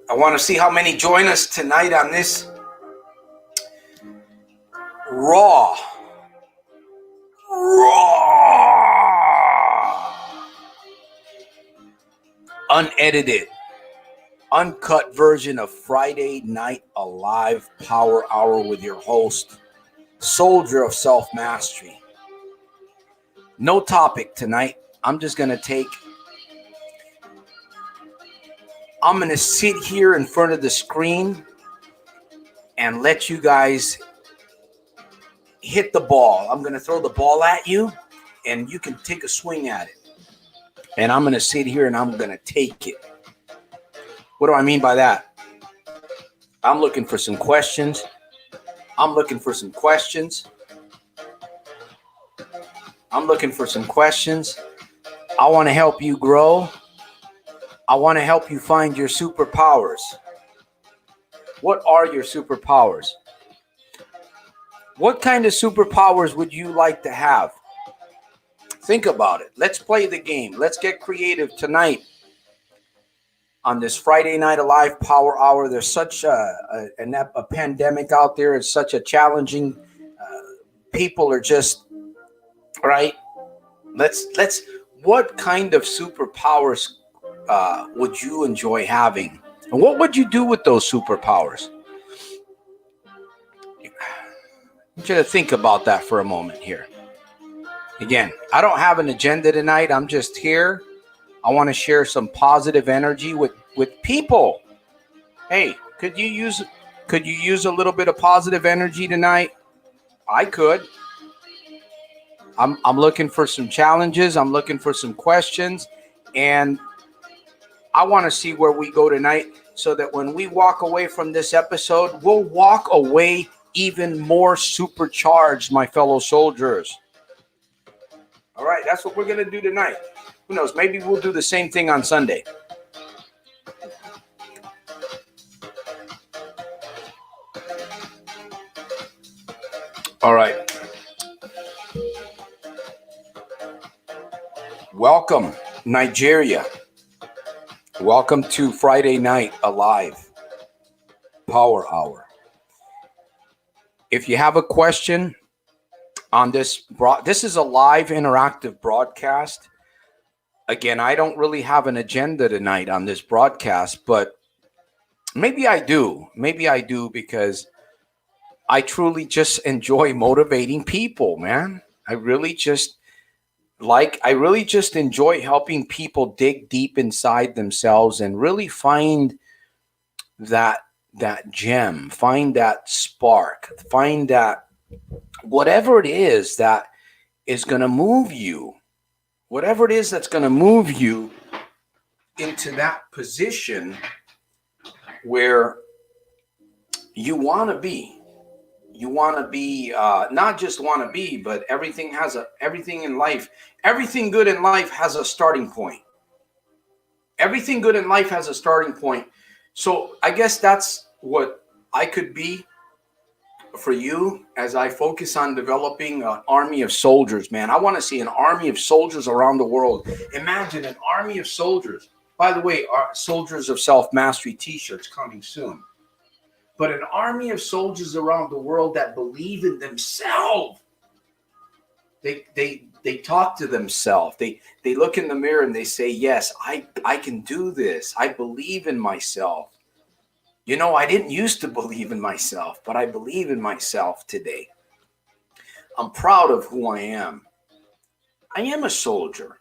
I want to see how many join us tonight on this raw, unedited, uncut version of Friday Night Alive Power Hour with your host, Soldier of Self-Mastery. No topic tonight. I'm going to sit here in front of the screen and let you guys hit the ball. I'm going to throw the ball at you and you can take a swing at it. And I'm going to sit here and I'm going to take it. What do I mean by that? I'm looking for some questions. I want to help you grow. I want to help you find your superpowers. What are your superpowers? What kind of superpowers would you like to have? Think about it. Let's play the game. Let's get creative tonight on this Friday Night Alive Power Hour. There's such a pandemic out there. It's such a challenging. People are just right. What kind of superpowers would you enjoy having? And what would you do with those superpowers? I want you to think about that for a moment here. Again, I don't have an agenda tonight. I'm just here. I want to share some positive energy with people. Hey, could you use a little bit of positive energy tonight? I could. I'm looking for some challenges. I'm looking for some questions. And I want to see where we go tonight so that when we walk away from this episode, we'll walk away even more supercharged, my fellow soldiers. All right, that's what we're going to do tonight. Who knows? Maybe we'll do the same thing on Sunday. All right. Welcome, Nigeria. Welcome to Friday Night Alive Power Hour. If you have a question on this is a live interactive broadcast. Again, I don't really have an agenda tonight on this broadcast, but maybe I do. Because I truly just enjoy motivating people, man. I really just enjoy helping people dig deep inside themselves and really find that gem, find that spark, find that whatever it is that is going to move you, whatever it is that's going to move you into that position where you want to be. You want to be, not just want to be, but everything in life, everything good in life has a starting point. Everything good in life has a starting point. So I guess that's what I could be for you as I focus on developing an army of soldiers, man. I want to see an army of soldiers around the world. Imagine an army of soldiers. By the way, our Soldiers of Self-Mastery t-shirts coming soon. But an army of soldiers around the world that believe in themselves. They talk to themselves. They look in the mirror and they say, yes, I can do this. I believe in myself. You know, I didn't used to believe in myself, but I believe in myself today. I'm proud of who I am. I am a soldier.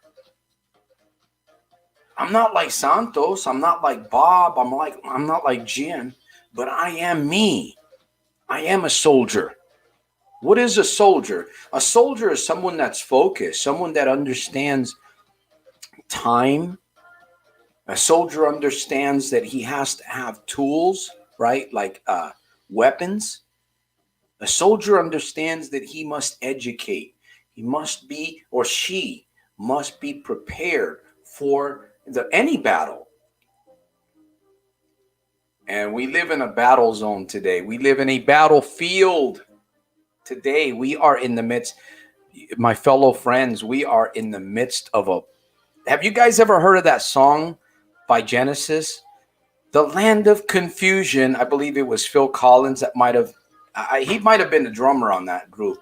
I'm not like Santos. I'm not like Bob. I'm not like Jin, but I am me. I am a soldier. What is a soldier? A soldier is someone that's focused, someone that understands time. A soldier understands that he has to have tools, right? Like weapons. A soldier understands that he must educate. He must be, or she must be prepared for any battle. And we live in a battle zone today. We live in a battlefield today. We are in the midst, my fellow friends, we are in the midst of a, have you guys ever heard of that song by Genesis? The Land of Confusion. I believe it was Phil Collins that he might have been the drummer on that group.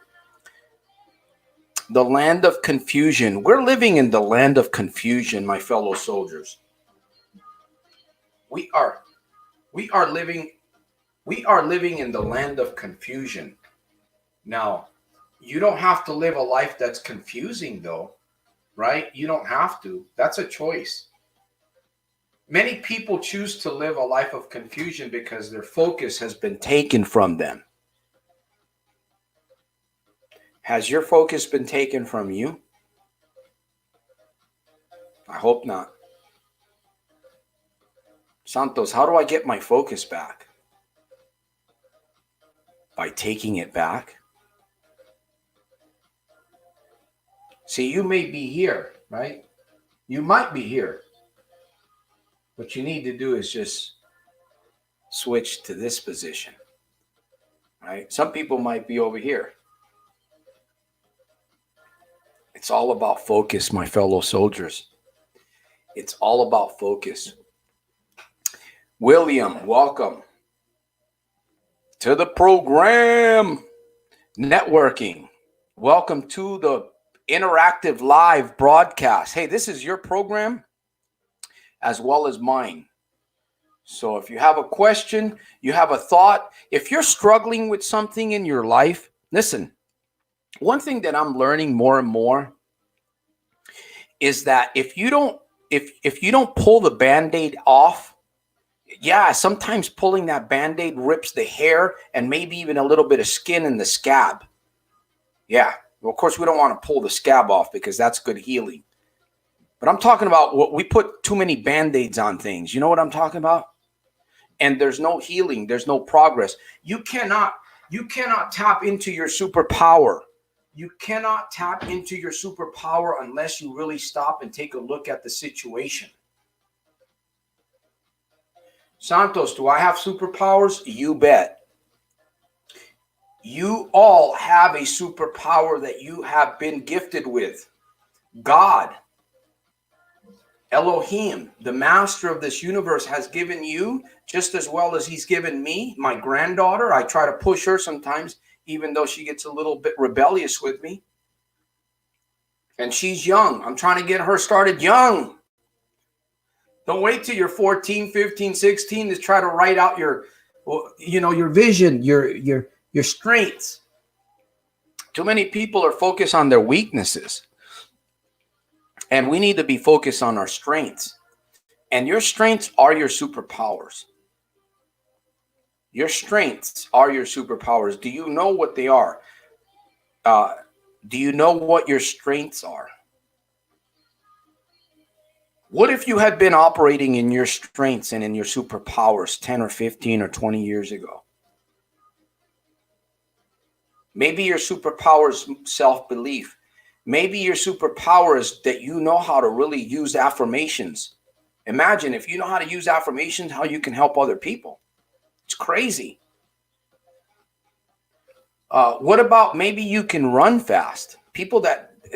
The Land of Confusion. We're living in the land of confusion, my fellow soldiers. We are living in the land of confusion. Now, you don't have to live a life that's confusing though, right? You don't have to. That's a choice. Many people choose to live a life of confusion because their focus has been taken from them. Has your focus been taken from you? I hope not. Santos, how do I get my focus back? By taking it back. See, you may be here, right? You might be here. What you need to do is just switch to this position, right? Some people might be over here. It's all about focus, my fellow soldiers. It's all about focus. William, welcome to the program. Networking. Welcome to the interactive live broadcast. Hey, this is your program as well as mine. So if you have a question, you have a thought, if you're struggling with something in your life, listen, one thing that I'm learning more and more is that if you don't pull the Band-Aid off, yeah, sometimes pulling that Band-Aid rips the hair and maybe even a little bit of skin in the scab. Yeah, well, of course we don't want to pull the scab off because that's good healing. But I'm talking about what we put too many Band-Aids on things. You know what I'm talking about? And there's no healing, there's no progress. You cannot tap into your superpower. You cannot tap into your superpower unless you really stop and take a look at the situation. Santos, do I have superpowers? You bet. You all have a superpower that you have been gifted with. God, Elohim, the master of this universe, has given you just as well as he's given me. My granddaughter, I try to push her sometimes, even though she gets a little bit rebellious with me. And she's young. I'm trying to get her started young. Don't wait till you're 14, 15, 16 to try to write out your vision, your strengths. Too many people are focused on their weaknesses. And we need to be focused on our strengths. And your strengths are your superpowers. Your strengths are your superpowers. Do you know what they are? Do you know what your strengths are? What if you had been operating in your strengths and in your superpowers 10 or 15 or 20 years ago? Maybe your superpower is self-belief. Maybe your superpower is that you know how to really use affirmations. Imagine if you know how to use affirmations, how you can help other people. It's crazy. What about maybe you can run fast?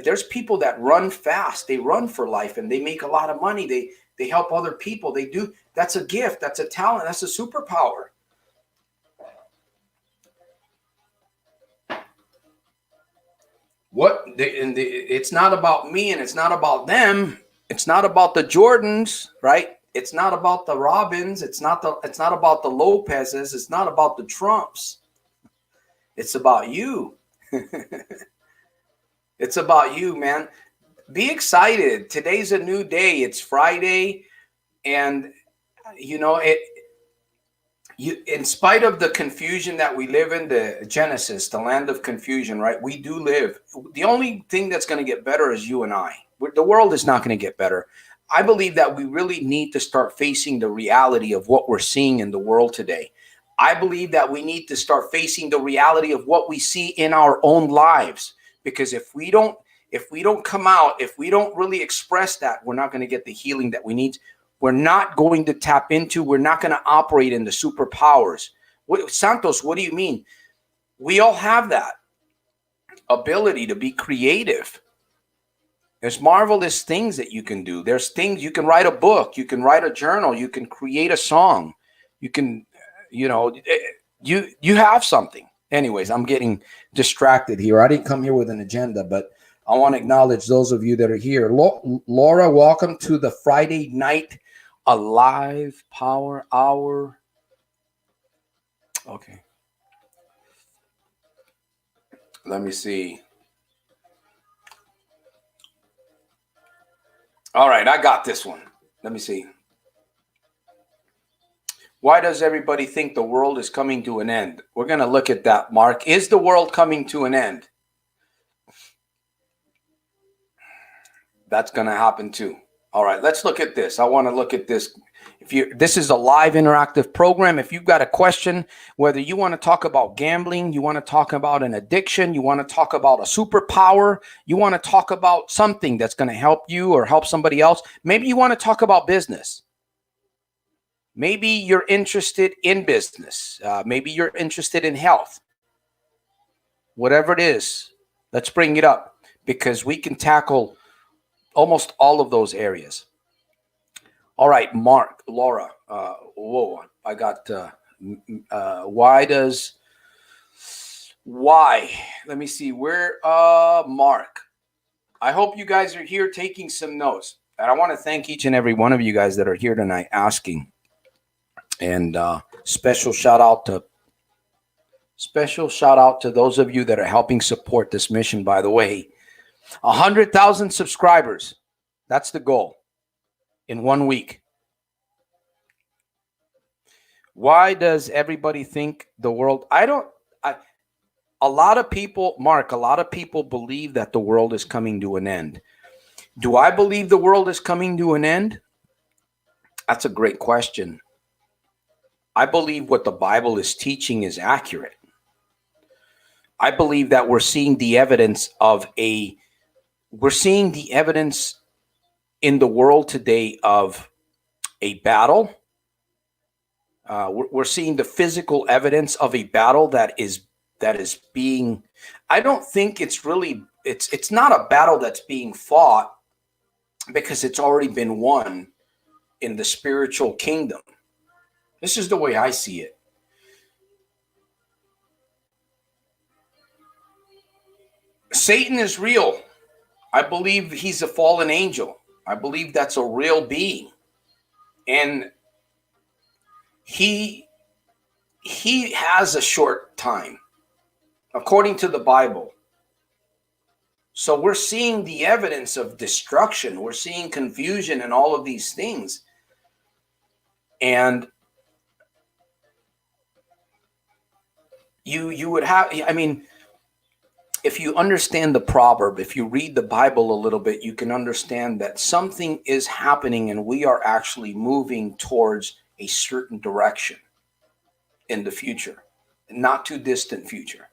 There's people that run fast. They run for life and they make a lot of money. They help other people. That's a gift. That's a talent. That's a superpower. It's not about me and it's not about them. It's not about the Jordans, right? It's not about the Robins. It's not about the Lopez's. It's not about the Trumps. It's about you. It's about you, man. Be excited. Today's a new day. It's Friday, and in spite of the confusion that we live in, the Genesis, the land of confusion, right? We do live. The only thing that's going to get better is you and I. The world is not going to get better. I believe that we really need to start facing the reality of what we're seeing in the world today. I believe that we need to start facing the reality of what we see in our own lives. Because if we don't come out, if we don't really express that, we're not going to get the healing that we need. We're not going to tap into, we're not going to operate in the superpowers. Santos, what do you mean? We all have that ability to be creative. There's marvelous things that you can do. There's things, you can write a book, you can write a journal, you can create a song, you can, you have something. Anyways, I'm getting distracted here. I didn't come here with an agenda, but I want to acknowledge those of you that are here. Laura, welcome to the Friday Night Alive Power Hour. Okay. Let me see. All right, I got this one. Let me see. Why does everybody think the world is coming to an end? We're going to look at that, Mark. Is the world coming to an end? That's going to happen too. All right, let's look at this. I want to look at this. This is a live interactive program. If you've got a question, whether you want to talk about gambling, you want to talk about an addiction, you want to talk about a superpower, you want to talk about something that's going to help you or help somebody else. Maybe you want to talk about business. Maybe you're interested in business. Maybe you're interested in health. Whatever it is, let's bring it up because we can tackle almost all of those areas. All right, Mark, Laura. Whoa, I got why? Let me see where Mark. I hope you guys are here taking some notes. And I want to thank each and every one of you guys that are here tonight asking. And special shout out to those of you that are helping support this mission, by the way. 100,000 subscribers. That's the goal in 1 week. Why does everybody think the world? A lot of people, Mark, a lot of people believe that the world is coming to an end. Do I believe the world is coming to an end? That's a great question. I believe what the Bible is teaching is accurate. I believe that we're seeing the evidence in the world today of a battle. We're seeing the physical evidence of a battle that is being. I don't think it's not a battle that's being fought because it's already been won in the spiritual kingdom. This is the way I see it. Satan is real. I believe he's a fallen angel. I believe that's a real being. And he has a short time, according to the Bible. So we're seeing the evidence of destruction. We're seeing confusion and all of these things. And you would have, I mean, if you understand the proverb, if you read the Bible a little bit, you can understand that something is happening and we are actually moving towards a certain direction in the future, not too distant future.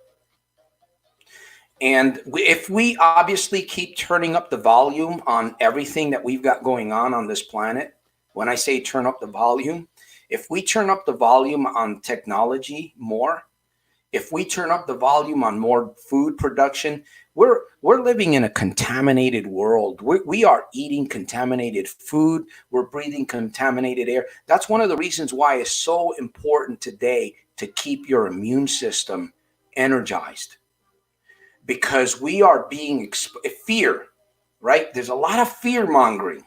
And if we obviously keep turning up the volume on everything that we've got going on this planet, when I say turn up the volume, if we turn up the volume on technology more, if we turn up the volume on more food production, we're living in a contaminated world. We are eating contaminated food. We're breathing contaminated air. That's one of the reasons why it's so important today to keep your immune system energized, because we are being fear, right? There's a lot of fear mongering.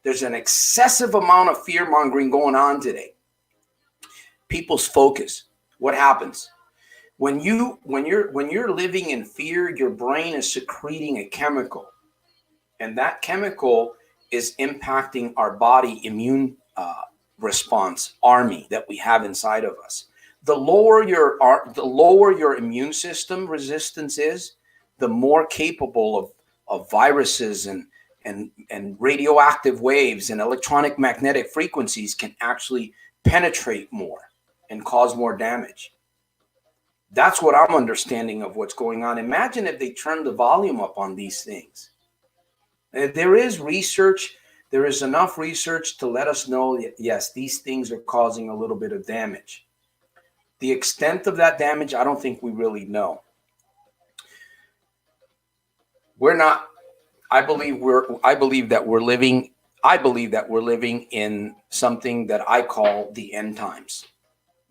There's an excessive amount of fear mongering going on today. People's focus. What happens when you're living in fear? Your brain is secreting a chemical, and that chemical is impacting our body immune response army that we have inside of us. The lower your immune system resistance is, the more capable of viruses and radioactive waves and electronic magnetic frequencies can actually penetrate more and cause more damage. That's what I'm understanding of what's going on. Imagine if they turned the volume up on these things. There is research. There is enough research to let us know that, yes, these things are causing a little bit of damage. The extent of that damage, I don't think we really know. I believe that we're living in something that I call the end times.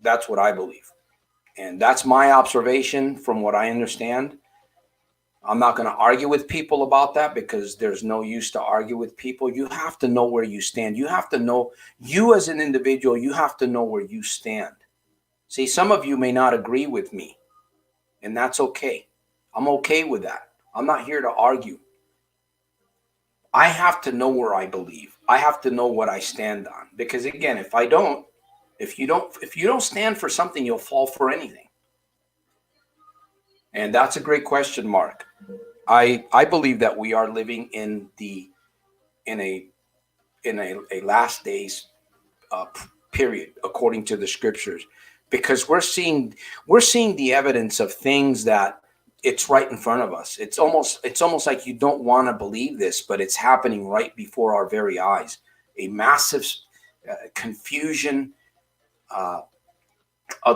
That's what I believe. And that's my observation from what I understand. I'm not going to argue with people about that, because there's no use to argue with people. You have to know where you stand. You have to know, you as an individual, you have to know where you stand. See, some of you may not agree with me, and that's okay. I'm okay with that. I'm not here to argue. I have to know where I believe. I have to know what I stand on, because again, if you don't stand for something, you'll fall for anything. And that's a great question, Mark. I believe that we are living in a last days period, according to the scriptures, because we're seeing the evidence of things that it's right in front of us. It's almost like you don't want to believe this, but it's happening right before our very eyes. A massive confusion, a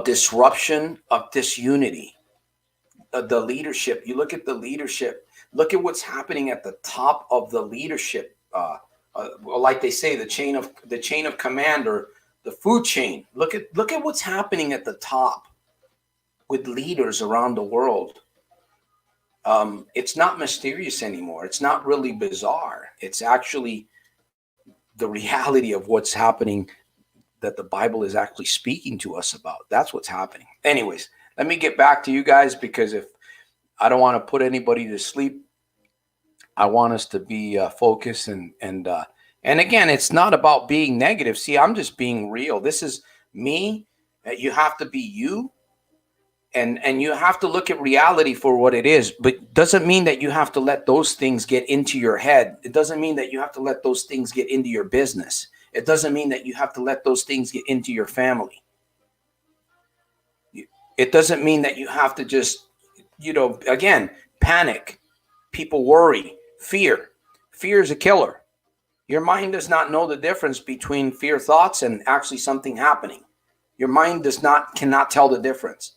disruption, of disunity. The leadership. You look at the leadership. Look at what's happening at the top of the leadership. Like they say, the chain of command, or the food chain. Look at what's happening at the top with leaders around the world. It's not mysterious anymore. It's not really bizarre. It's actually the reality of what's happening, that the Bible is actually speaking to us about. That's what's happening. Anyways, let me get back to you guys, because if I don't want to put anybody to sleep, I want us to be focused and again, it's not about being negative. See, I'm just being real. This is me. You have to be you, and you have to look at reality for what it is. But doesn't mean that you have to let those things get into your head. It doesn't mean that you have to let those things get into your business. It doesn't mean that you have to let those things get into your family. It doesn't mean that you have to just, again, panic. People worry. Fear. Fear is a killer. Your mind does not know the difference between fear thoughts and actually something happening. Your mind cannot tell the difference.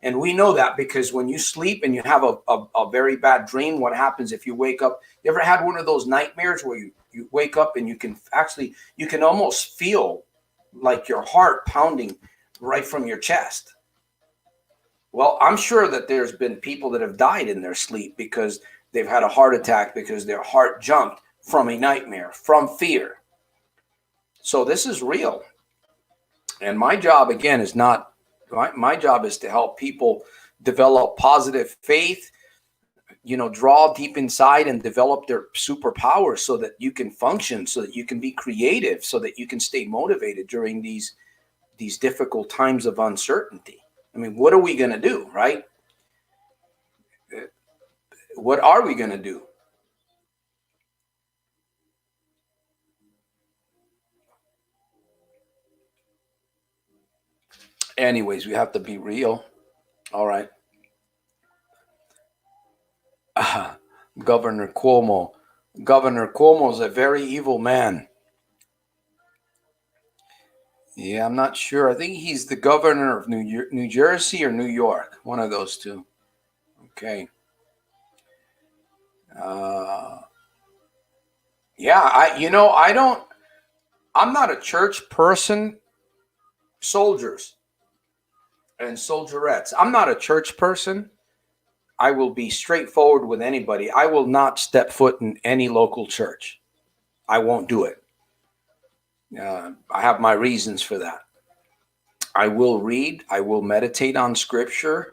And we know that because when you sleep and you have a very bad dream, what happens if you wake up? You ever had one of those nightmares where you wake up and you can almost feel like your heart pounding right from your chest? Well, I'm sure that there's been people that have died in their sleep because they've had a heart attack because their heart jumped from a nightmare, from fear. So this is real. And my job, again, is not, my job is to help people develop positive faith, draw deep inside and develop their superpowers so that you can function, so that you can be creative, so that you can stay motivated during these difficult times of uncertainty. I mean, what are we going to do, right? What are we going to do? Anyways, we have to be real. All right. Governor Cuomo. Governor Cuomo is a very evil man. Yeah, I'm not sure. I think he's the governor of New Jersey or New York, one of those two. Okay. Uh, yeah, I'm not a church person. Soldiers and soldierettes. I'm not a church person. I will be straightforward with anybody. I will not step foot in any local church. I won't do it. I have my reasons for that. I will read, I will meditate on scripture,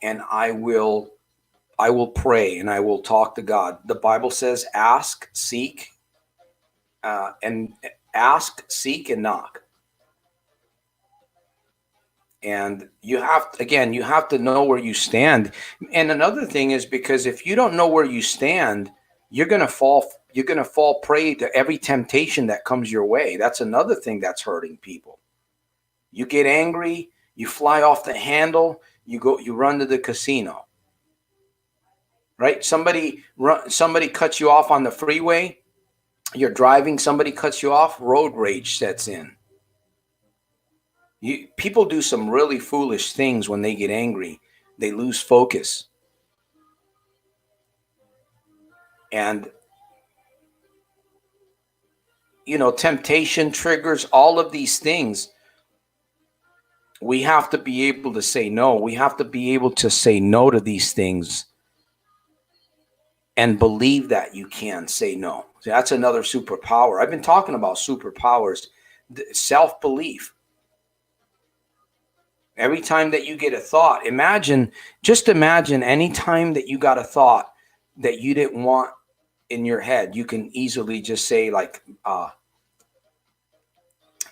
and I will pray and I will talk to God. The Bible says, ask, seek, and ask, seek, and knock. And you have to know where you stand. And another thing is, because if you don't know where you stand, you're going to fall prey to every temptation that comes your way. That's another thing that's hurting people. You get angry, you fly off the handle, you run to the casino. Right? Somebody cuts you off on the freeway, you're driving, somebody cuts you off, road rage sets in. People do some really foolish things when they get angry. They lose focus. And, temptation triggers all of these things. We have to be able to say no. We have to be able to say no to these things and believe that you can say no. That's another superpower. I've been talking about superpowers, self-belief. Every time that you get a thought, just imagine any time that you got a thought that you didn't want in your head, you can easily just say, like,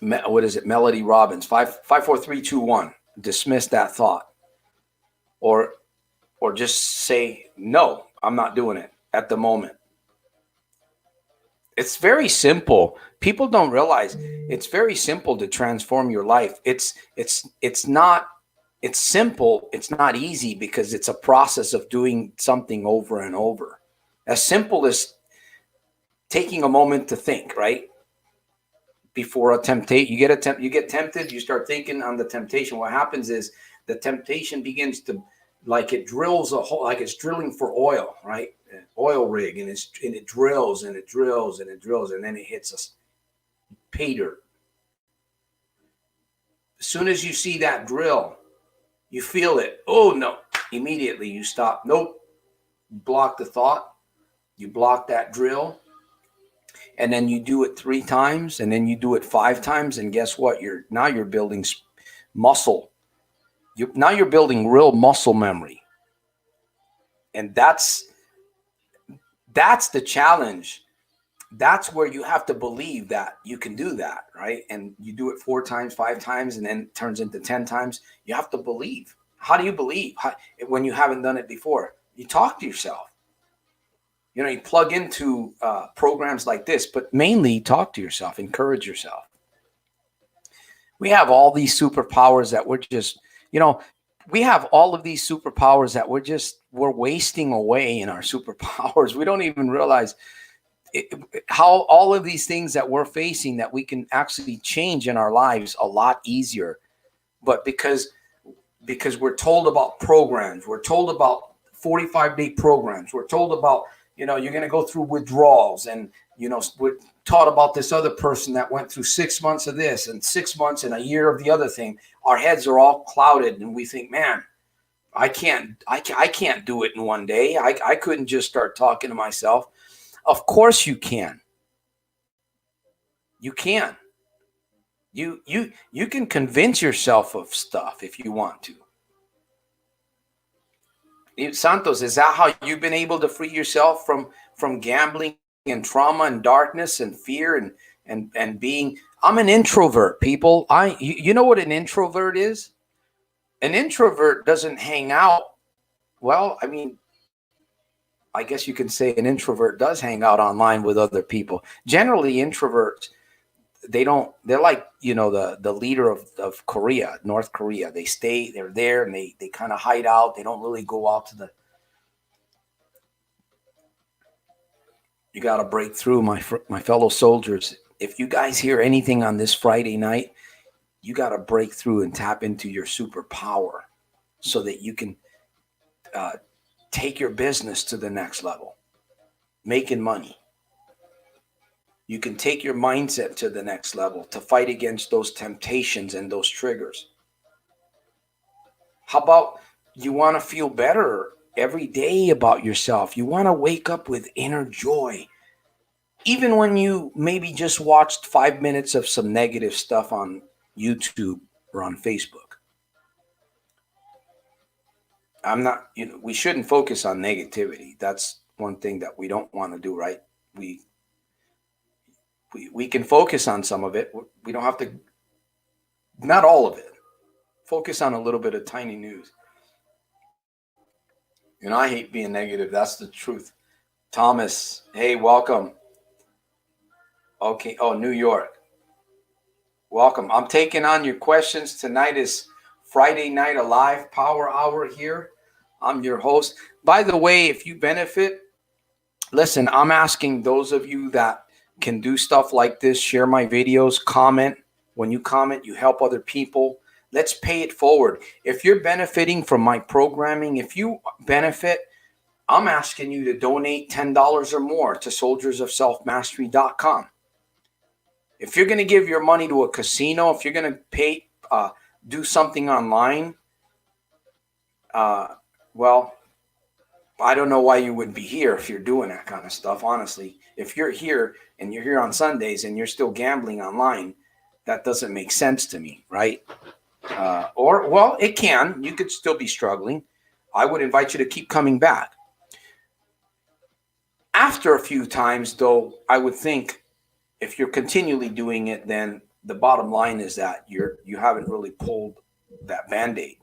what is it? Melody Robbins, 5 4 3 2 1. Dismiss that thought, or just say, no, I'm not doing it at the moment. It's very simple. People don't realize it's very simple to transform your life. It's simple. It's not easy, because it's a process of doing something over and over. As simple as taking a moment to think, right? Before a temptation, you get tempted, you start thinking on the temptation. What happens is the temptation begins to, like, it drills a hole, like it's drilling for oil, right? An oil rig, and it drills and it drills and it drills, and then it hits us pay dirt. As soon as you see that drill, you feel it. Oh no! Immediately you stop. Nope. Block the thought. You block that drill, and then you do it 3 times, and then you do it 5 times, and guess what? You're building muscle. Now you're building real muscle memory, and that's the challenge. That's where you have to believe that you can do that, right? And you do it 4 times, 5 times, and then it turns into 10 times. You have to believe. How do you believe when you haven't done it before? You talk to yourself. You plug into programs like this, but mainly talk to yourself, encourage yourself. We have all these superpowers that we're just, we have all of these superpowers that we're wasting away in our superpowers. We don't even realize how all of these things that we're facing that we can actually change in our lives a lot easier. But because we're told about programs, we're told about 45-day programs, we're told about, you're going to go through withdrawals, and, we're taught about this other person that went through 6 months of this and 6 months and a year of the other thing. Our heads are all clouded, and we think, man, I can't do it in one day. I couldn't just start talking to myself. Of course you can. You can. You can convince yourself of stuff if you want to. Santos, is that how you've been able to free yourself from gambling and trauma and darkness and fear and being? I'm an introvert, people. You know what an introvert is? An introvert doesn't hang out. Well, I mean, I guess you can say an introvert does hang out online with other people. Generally, introverts, they're like, the leader of Korea, North Korea. They're there, and they kind of hide out. They don't really go out to you got to break through, my fellow soldiers. If you guys hear anything on this Friday night, you got to break through and tap into your superpower so that you can take your business to the next level, making money. You can take your mindset to the next level to fight against those temptations and those triggers. How about you want to feel better every day about yourself? You want to wake up with inner joy. Even when you maybe just watched 5 minutes of some negative stuff on YouTube or on Facebook. We shouldn't focus on negativity. That's one thing that we don't want to do, right? We can focus on some of it. We don't have to, not all of it. Focus on a little bit of tiny news. I hate being negative. That's the truth. Thomas, hey, welcome. Okay. Oh, New York. Welcome. I'm taking on your questions. Tonight is Friday Night Alive Power Hour here. I'm your host. By the way, if you benefit, listen, I'm asking those of you that can do stuff like this, share my videos, comment. When you comment, you help other people. Let's pay it forward. If you're benefiting from my programming, if you benefit, I'm asking you to donate $10 or more to soldiersofselfmastery.com. If you're going to give your money to a casino, if you're going to pay, do something online, well, I don't know why you would be here if you're doing that kind of stuff, honestly. If you're here and you're here on Sundays and you're still gambling online, that doesn't make sense to me, right? Well, it can. You could still be struggling. I would invite you to keep coming back. After a few times, though, I would think if you're continually doing it, then the bottom line is that you haven't really pulled that Band-Aid.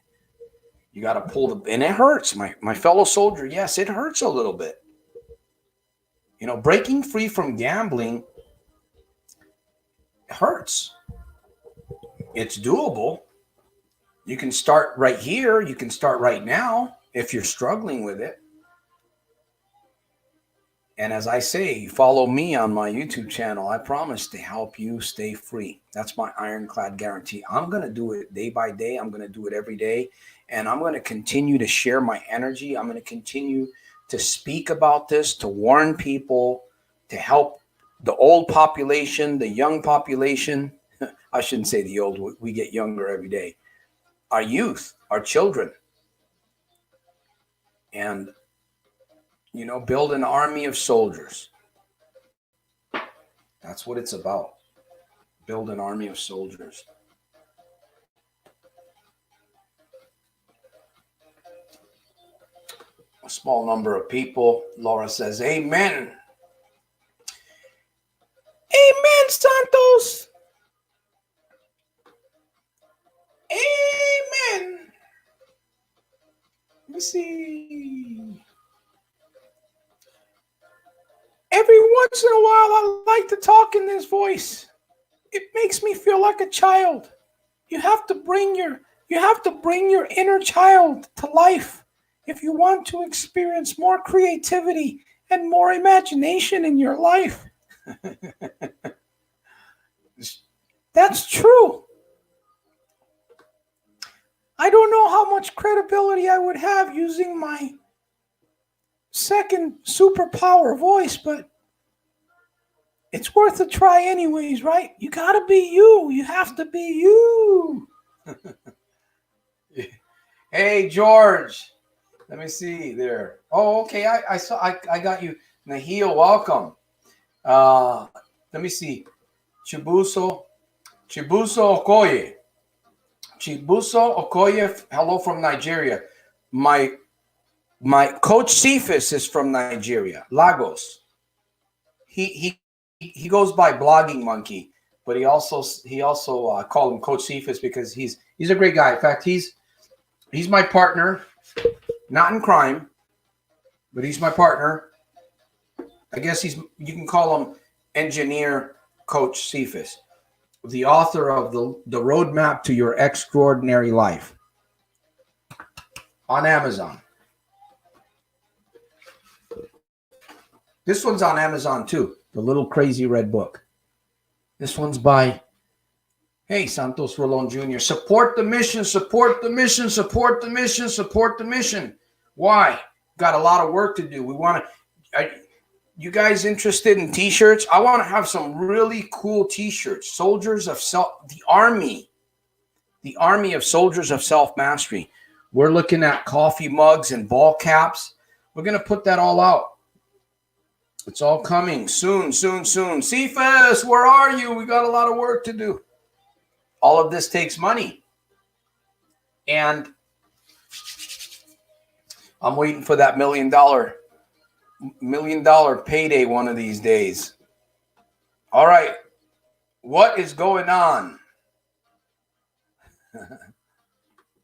You got to pull and it hurts. My fellow soldier, yes, it hurts a little bit. Breaking free from gambling hurts. It's doable. You can start right here. You can start right now if you're struggling with it. And as I say, follow me on my YouTube channel. I promise to help you stay free. That's my ironclad guarantee. I'm going to do it day by day. I'm going to do it every day. And I'm going to continue to share my energy. I'm going to continue to speak about this, to warn people, to help the old population, the young population. I shouldn't say the old. We get younger every day. Our youth, our children. And build an army of soldiers. That's what it's about. Build an army of soldiers. A small number of people. Laura says, amen. Amen, Santos. Amen. Let me see. Every once in a while, I like to talk in this voice. It makes me feel like a child. You have to bring your inner child to life if you want to experience more creativity and more imagination in your life. That's true. I don't know how much credibility I would have using my second superpower voice, but it's worth a try anyways, right? You gotta be you. You have to be you. Hey, George. Let me see there. Oh, okay. I got you. Nahil, welcome. Let me see. Chibuzo Okoye. Chibuzo Okoye, hello from Nigeria. My coach Cephas is from Nigeria, Lagos. He goes by Blogging Monkey, but he also called him Coach Cephas because he's a great guy. In fact, he's my partner, not in crime, but he's my partner. I guess you can call him Engineer Coach Cephas, the author of the Roadmap to Your Extraordinary Life on Amazon. This one's on Amazon too, the Little Crazy Red Book. This one's by Hey, Santos Rolon Jr., support the mission, support the mission, support the mission, support the mission. Why? Got a lot of work to do. We want to, you guys interested in t-shirts? I want to have some really cool t-shirts. Soldiers of Self, the army of Soldiers of Self-Mastery. We're looking at coffee mugs and ball caps. We're going to put that all out. It's all coming soon, soon, soon. Cephas, where are you? We got a lot of work to do. All of this takes money. And I'm waiting for that $1 million payday one of these days. All right. What is going on?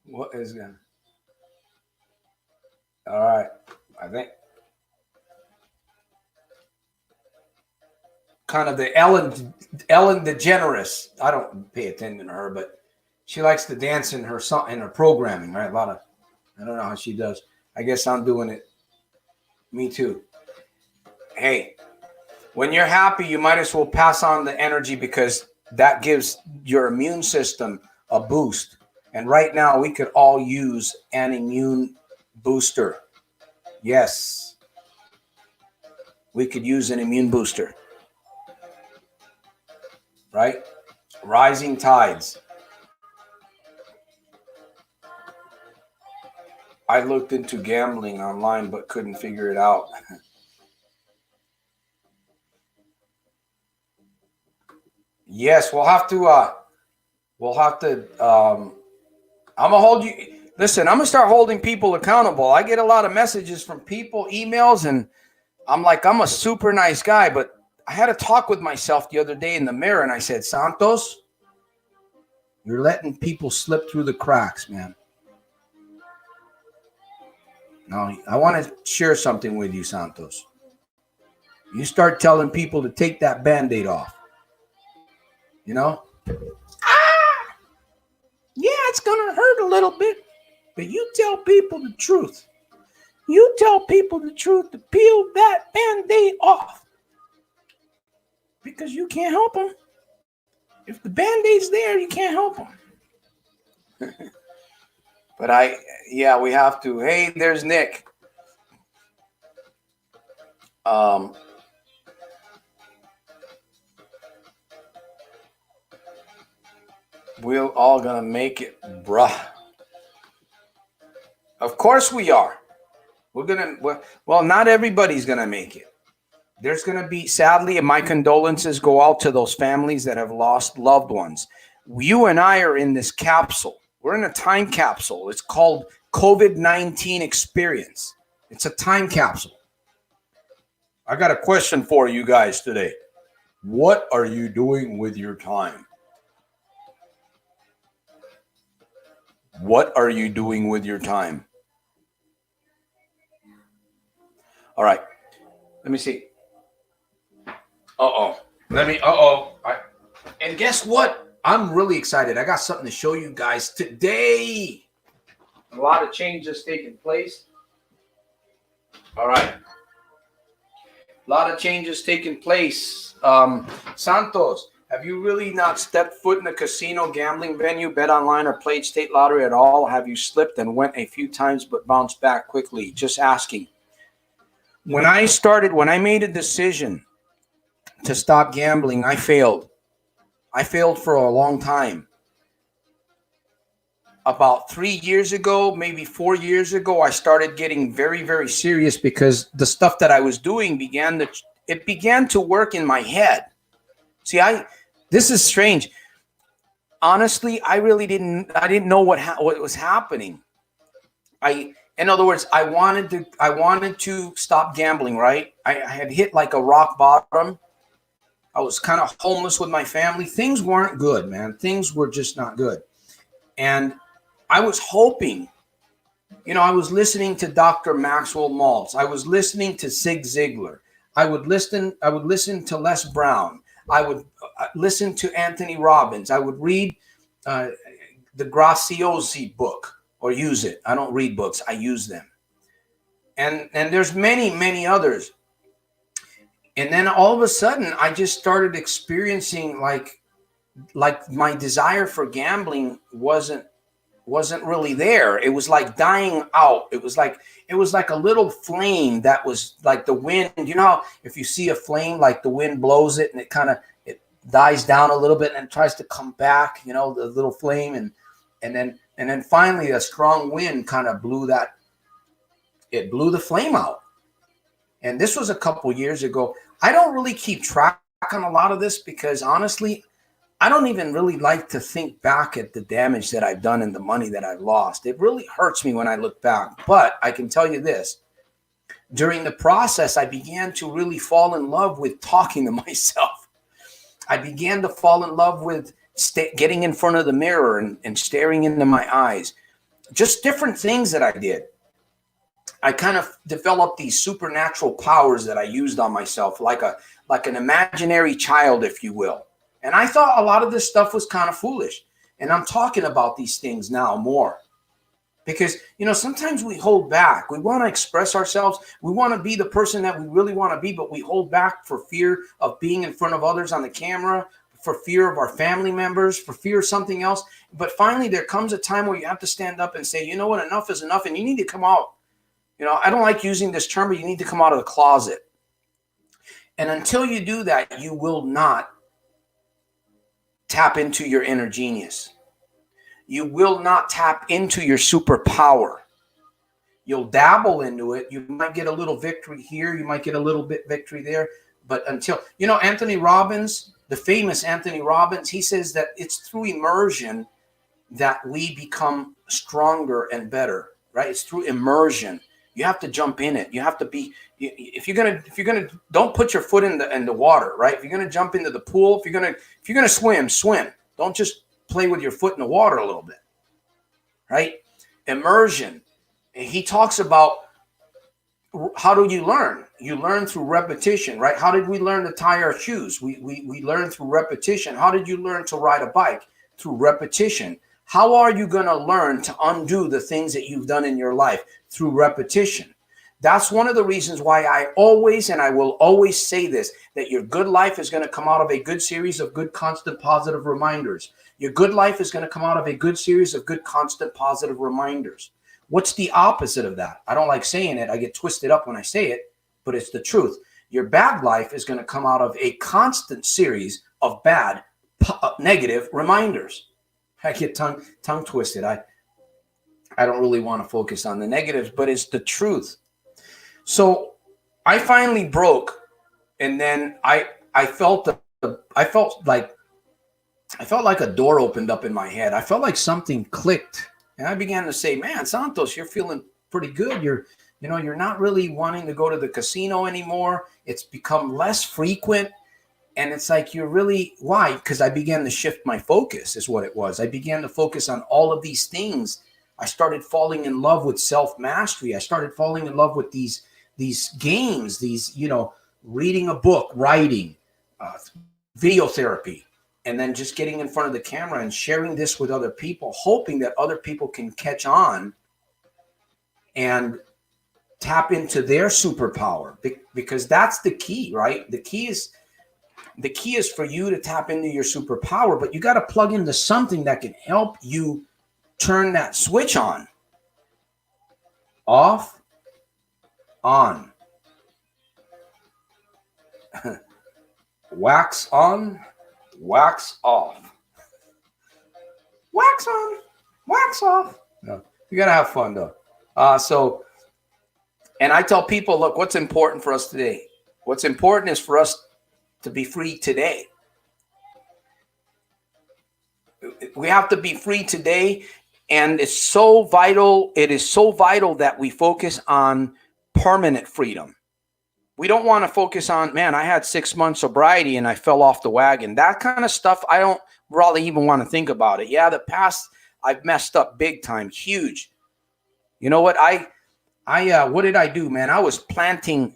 What is going on? All right. I think kind of the Ellen DeGeneres. I don't pay attention to her, but she likes to dance in her programming, right? I don't know how she does. I guess I'm doing it. Me too. Hey, when you're happy, you might as well pass on the energy because that gives your immune system a boost. And right now, we could all use an immune booster. Yes. We could use an immune booster. Right? Rising tides. I looked into gambling online, but couldn't figure it out. Yes, we'll have to, I'm going to hold you. Listen, I'm going to start holding people accountable. I get a lot of messages from people, emails, and I'm like, I'm a super nice guy, but I had a talk with myself the other day in the mirror, and I said, Santos, you're letting people slip through the cracks, man. Now, I want to share something with you, Santos. You start telling people to take that Band-Aid off. You know? Yeah, it's going to hurt a little bit, but you tell people the truth. You tell people the truth to peel that Band-Aid off. Because you can't help them. If the Band-Aid's there, you can't help them. But we have to. Hey, there's Nick. We're all going to make it, bruh. Of course we are. Well, not everybody's going to make it. There's going to be, sadly, and my condolences go out to those families that have lost loved ones. You and I are in this capsule. We're in a time capsule. It's called COVID-19 experience. It's a time capsule. I got a question for you guys today. What are you doing with your time? What are you doing with your time? All right. Let me see. And guess what? I'm really excited. I got something to show you guys today. A lot of changes taking place. All right. A lot of changes taking place. Santos, have you really not stepped foot in a casino, gambling venue, bet online, or played state lottery at all? Have you slipped and went a few times but bounced back quickly? Just asking. When I made a decision to stop gambling, I failed. I failed for a long time. About 3 years ago, maybe 4 years ago, I started getting very, very serious because the stuff that I was doing began to work in my head. See, this is strange. Honestly, I didn't know what was happening. In other words, I wanted to stop gambling, right? I had hit like a rock bottom. I was kind of homeless with my family. Things weren't good, man. Things were just not good. And I was hoping, I was listening to Dr. Maxwell Maltz. I was listening to Zig Ziglar. I would listen to Les Brown. I would listen to Anthony Robbins. I would read the Graziosi book or use it. I don't read books. I use them. And there's many, many others. And then all of a sudden, I just started experiencing like like my desire for gambling wasn't really there. It was like dying out. It was like a little flame that was like the wind. You know how if you see a flame, like the wind blows it and it dies down a little bit and tries to come back, you know, the little flame, and then finally a strong wind kind of blew the flame out. And this was a couple years ago. I don't really keep track on a lot of this because honestly, I don't even really like to think back at the damage that I've done and the money that I've lost. It really hurts me when I look back. But I can tell you this. During the process, I began to really fall in love with talking to myself. I began to fall in love with getting in front of the mirror and staring into my eyes. Just different things that I did. I kind of developed these supernatural powers that I used on myself, like an imaginary child, if you will. And I thought a lot of this stuff was kind of foolish. And I'm talking about these things now more. Because, you know, sometimes we hold back. We want to express ourselves. We want to be the person that we really want to be, but we hold back for fear of being in front of others on the camera, for fear of our family members, for fear of something else. But finally, there comes a time where you have to stand up and say, you know what, enough is enough, and you need to come out. You know, I don't like using this term, but you need to come out of the closet. And until you do that, you will not tap into your inner genius. You will not tap into your superpower. You'll dabble into it. You might get a little victory here. You might get a little bit victory there. But until, you know, Anthony Robbins, the famous Anthony Robbins, he says that it's through immersion that we become stronger and better, right? It's through immersion. You have to jump in it. You have to be, if you're gonna, don't put your foot in the water, right? If you're gonna jump into the pool, if you're gonna swim. Don't just play with your foot in the water a little bit, right? Immersion. And he talks about how do you learn? You learn through repetition, right? How did we learn to tie our shoes? We learn through repetition. How did you learn to ride a bike? Through repetition. How are you going to learn to undo the things that you've done in your life? Through repetition. That's one of the reasons why I always, and I will always say this, that your good life is going to come out of a good series of good, constant, positive reminders. Your good life is going to come out of a good series of good, constant, positive reminders. What's the opposite of that? I don't like saying it. I get twisted up when I say it, but it's the truth. Your bad life is going to come out of a constant series of bad, negative reminders. I get tongue twisted. I don't really want to focus on the negatives, but it's the truth. So I finally broke, and then I felt like a door opened up in my head. I felt like something clicked, and I began to say, "Man, Santos, you're feeling pretty good. You're not really wanting to go to the casino anymore. It's become less frequent." And it's like, you're really, why? Because I began to shift my focus is what it was. I began to focus on all of these things. I started falling in love with self-mastery. I started falling in love with these games, these, you know, reading a book, writing, video therapy, and then just getting in front of the camera and sharing this with other people, hoping that other people can catch on and tap into their superpower, because that's the key, right? The key is for you to tap into your superpower, but you got to plug into something that can help you turn that switch on. Off, on. Wax on, wax off. Wax on, wax off. No, you got to have fun though. And I tell people, look, what's important for us today? What's important is for us to be free today. We have to be free today, and it's so vital. It is so vital that we focus on permanent freedom. We don't want to focus on, man, I had 6 months sobriety and I fell off the wagon. That kind of stuff, I don't really even want to think about it. Yeah, the past, I've messed up big time, huge. You know what? What did I do, man? I was planting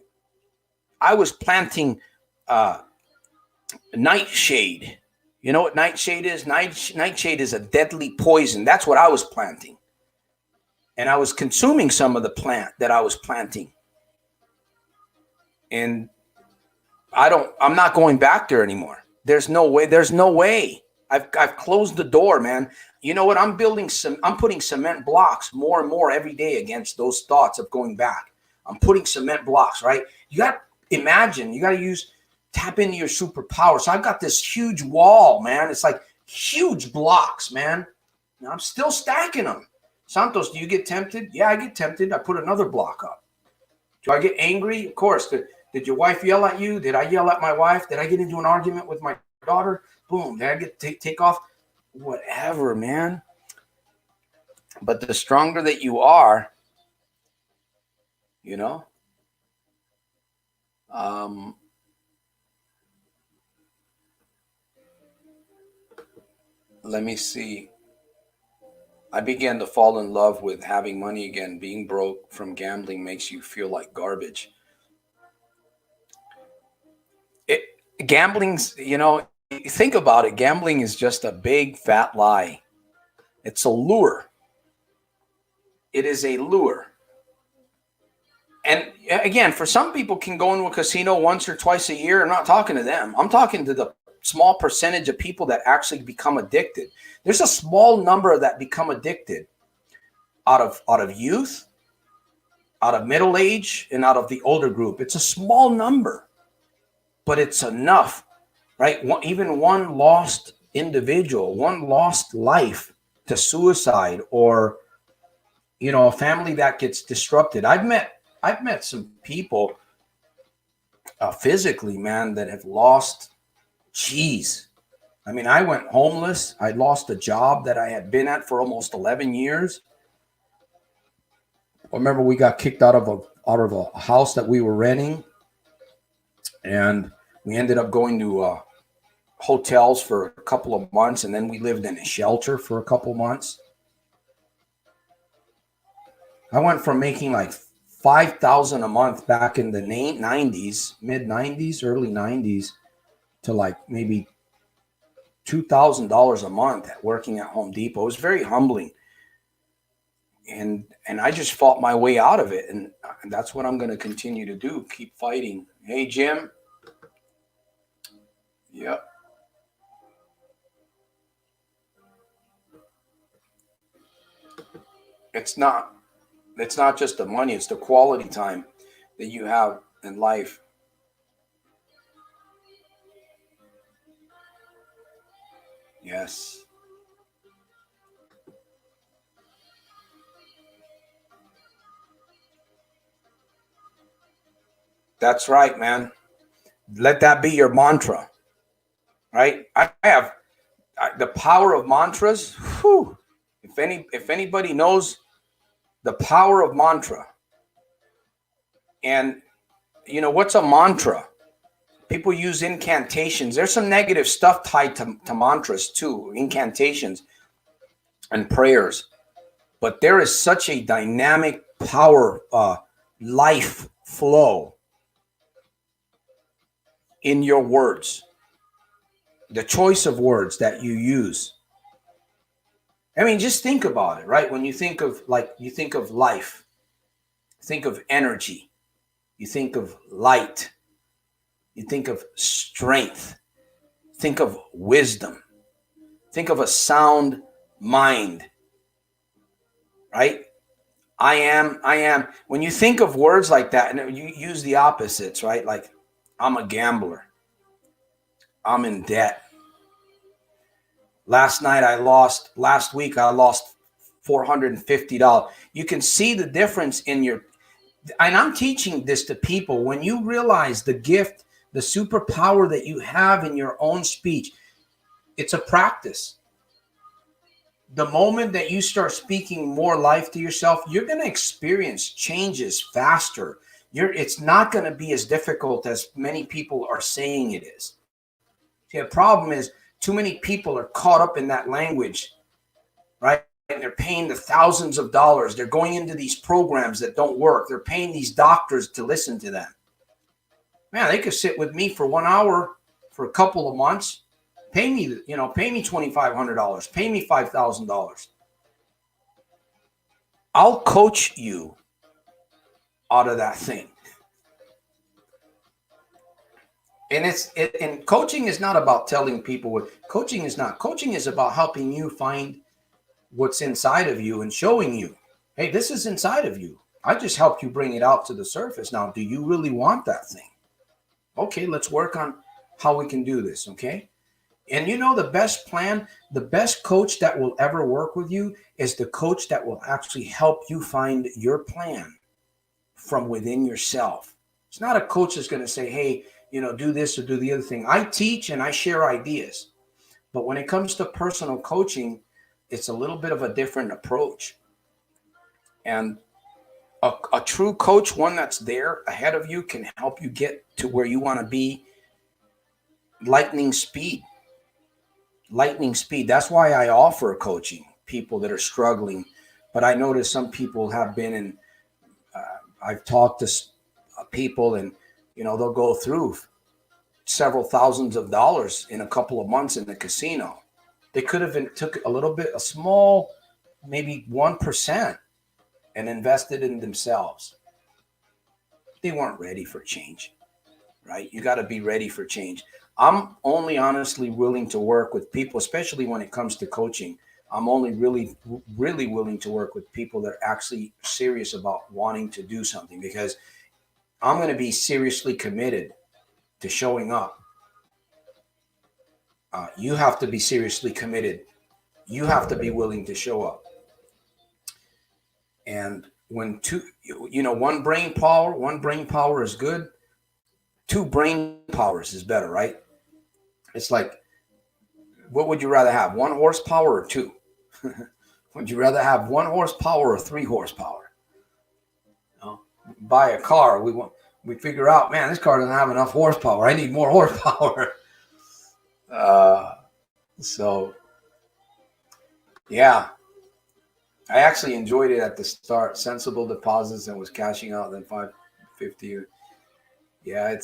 nightshade. You know what nightshade is? Nightshade is a deadly poison. That's what I was planting. And I was consuming some of the plant that I was planting. And I'm not going back there anymore. There's no way. I've closed the door, man. You know what? I'm putting cement blocks more and more every day against those thoughts of going back. I'm putting cement blocks, right? You got to imagine, you got to tap into your superpower. So I've got this huge wall, man. It's like huge blocks, man. And I'm still stacking them. Santos, do you get tempted? Yeah, I get tempted. I put another block up. Do I get angry? Of course. Did your wife yell at you? Did I yell at my wife? Did I get into an argument with my daughter? Boom. Did I get take off? Whatever, man. But the stronger that you are, you know, let me see. I began to fall in love with having money again. Being broke from gambling makes you feel like garbage. Gambling's, you know, think about it. Gambling is just a big fat lie. It's a lure. It is a lure. And again, for some people can go into a casino once or twice a year. I'm not talking to them. I'm talking to the small percentage of people that actually become addicted. There's a small number that become addicted out of youth, out of middle age, and out of the older group. It's a small number, but it's enough, right? Even one lost individual, one lost life to suicide, or, you know, a family that gets disrupted. I've met some people physically, man, that have lost. Geez. I mean, I went homeless. I lost a job that I had been at for almost 11 years. I remember we got kicked out of a house that we were renting, and we ended up going to hotels for a couple of months, and then we lived in a shelter for a couple months. I went from making like $5,000 a month back in the 90s, mid 90s, early 90s, to like maybe $2,000 a month working at Home Depot. It was very humbling. And I just fought my way out of it. And that's what I'm going to continue to do. Keep fighting. Hey, Jim. Yep. It's not just the money. It's the quality time that you have in life. Yes. That's right, man. Let that be your mantra, right? I have the power of mantras. Whew, if anybody knows the power of mantra, and you know what's a mantra? People use incantations. There's some negative stuff tied to mantras too, incantations and prayers. But there is such a dynamic power, life flow in your words, the choice of words that you use. I mean, just think about it, right? When you think of life, think of energy, you think of light, you think of strength, think of wisdom, think of a sound mind, right? I am. When you think of words like that, and you use the opposites, right? Like, I'm a gambler. I'm in debt. Last week I lost $450. You can see the difference in your, and I'm teaching this to people. When you realize the gift, the superpower that you have in your own speech, it's a practice. The moment that you start speaking more life to yourself, you're going to experience changes faster. It's not going to be as difficult as many people are saying it is. See, the problem is too many people are caught up in that language, right? And they're paying the thousands of dollars. They're going into these programs that don't work. They're paying these doctors to listen to them. Man, they could sit with me for 1 hour for a couple of months. Pay me $2,500. Pay me $5,000. I'll coach you out of that thing. And coaching is not about telling people what coaching is not. Coaching is about helping you find what's inside of you and showing you, hey, this is inside of you. I just helped you bring it out to the surface. Now, do you really want that thing? Okay, let's work on how we can do this, okay? And you know, the best plan, the best coach that will ever work with you is the coach that will actually help you find your plan from within yourself. It's not a coach that's going to say, hey, you know, do this or do the other thing. I teach and I share ideas. But when it comes to personal coaching, it's a little bit of a different approach. And a true coach, one that's there ahead of you, can help you get to where you want to be lightning speed. Lightning speed. That's why I offer coaching people that are struggling. But I notice some people have been in, I've talked to people and, you know, they'll go through several thousands of dollars in a couple of months in the casino. They could have took a little bit, a small, maybe 1%, and invested in themselves. They weren't ready for change, right? You got to be ready for change. I'm only honestly willing to work with people, especially when it comes to coaching. I'm only really willing to work with people that are actually serious about wanting to do something, because I'm going to be seriously committed to showing up. You have to be seriously committed. You have to be willing to show up. And when one brain power is good. 2 brain powers is better, right? It's like, what would you rather have, 1 horsepower or 2? Would you rather have 1 horsepower or 3 horsepower? No. Buy a car, we figure out, man, this car doesn't have enough horsepower. I need more horsepower. So, yeah. I actually enjoyed it at the start. Sensible deposits, and was cashing out then $550. Yeah,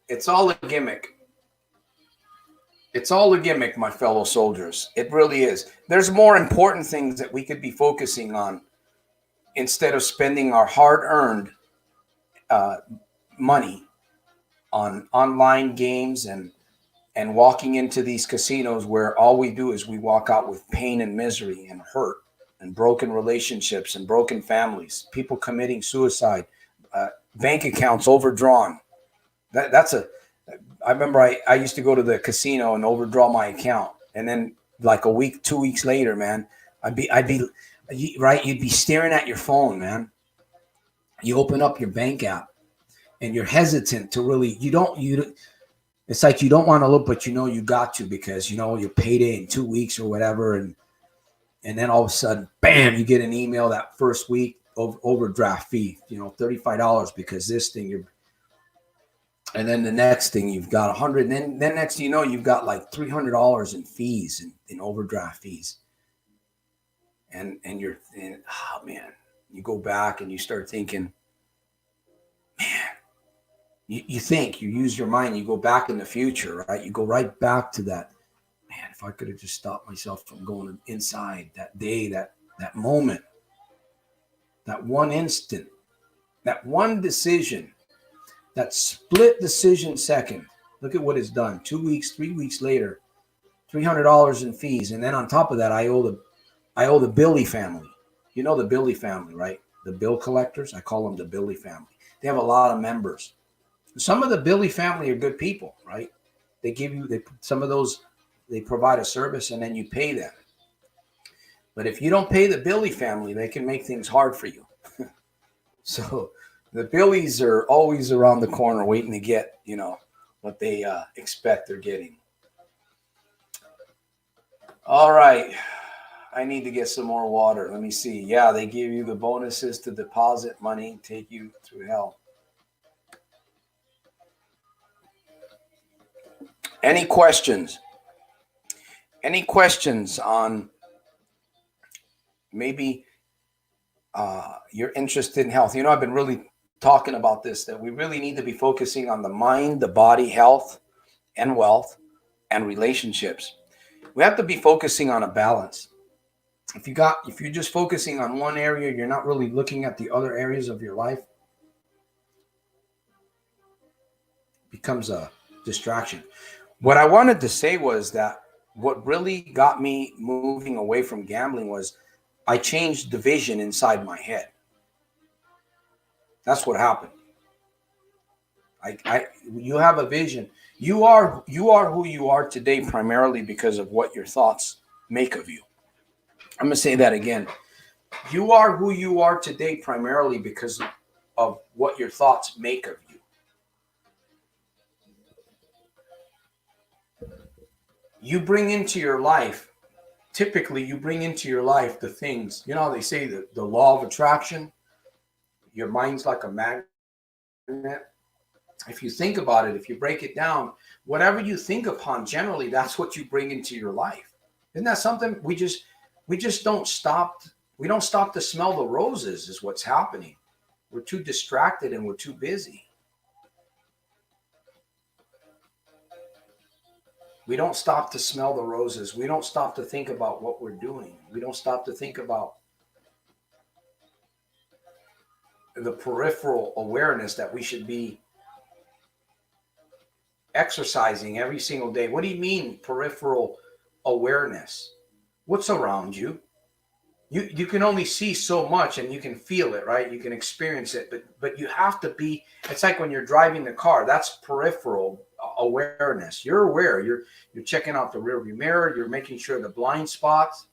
it's all a gimmick. It's all a gimmick, my fellow soldiers. It really is. There's more important things that we could be focusing on instead of spending our hard-earned money on online games and walking into these casinos where all we do is we walk out with pain and misery and hurt and broken relationships and broken families, people committing suicide, bank accounts overdrawn. I remember I used to go to the casino and overdraw my account. And then like a week, 2 weeks later, man, I'd be right. You'd be staring at your phone, man. You open up your bank app and you're hesitant to really, it's like you don't want to look, but you know you got to, because you know you're payday in 2 weeks or whatever, and then all of a sudden, bam, you get an email that first week, overdraft fee, $35 because this thing and then the next thing you've got $100, and then next thing you know you've got like $300 in fees, in overdraft fees, and oh man, you go back and you start thinking, man. You use your mind, you go back in the future, right? You go right back to that, man, if I could have just stopped myself from going inside that day, that moment, that one instant, that one decision, that split decision second. Look at what it's done. 2 weeks, 3 weeks later, $300 in fees. And then on top of that, I owe the Billy family. You know the Billy family, right? The bill collectors. I call them the Billy family. They have a lot of members. Some of the Billy family are good people, right? They provide a service and then you pay them. But if you don't pay the Billy family, they can make things hard for you. So the Billies are always around the corner waiting to get, what they expect they're getting. All right. I need to get some more water. Let me see. Yeah, they give you the bonuses to deposit money, take you through hell. Any questions? Any questions on maybe you're interested in health? I've been really talking about this, that we really need to be focusing on the mind, the body, health, and wealth, and relationships. We have to be focusing on a balance. If you're just focusing on one area, you're not really looking at the other areas of your life. It becomes a distraction. What I wanted to say was that what really got me moving away from gambling was I changed the vision inside my head. That's what happened. You have a vision. You are who you are today primarily because of what your thoughts make of you. I'm going to say that again. You are who you are today primarily because of what your thoughts make of you. You bring into your life, typically you bring into your life the things, you know how they say the law of attraction, your mind's like a magnet. If you think about it, if you break it down, whatever you think upon, generally that's what you bring into your life. Isn't that something? We just don't stop to smell the roses is what's happening. We're too distracted and we're too busy. We don't stop to smell the roses. We don't stop to think about what we're doing. We don't stop to think about the peripheral awareness that we should be exercising every single day. What do you mean peripheral awareness? What's around you? You can only see so much and you can feel it, right? You can experience it, but you have to be, it's like when you're driving the car, that's peripheral awareness. You're aware, you're checking out the rearview mirror, you're making sure the blind spots,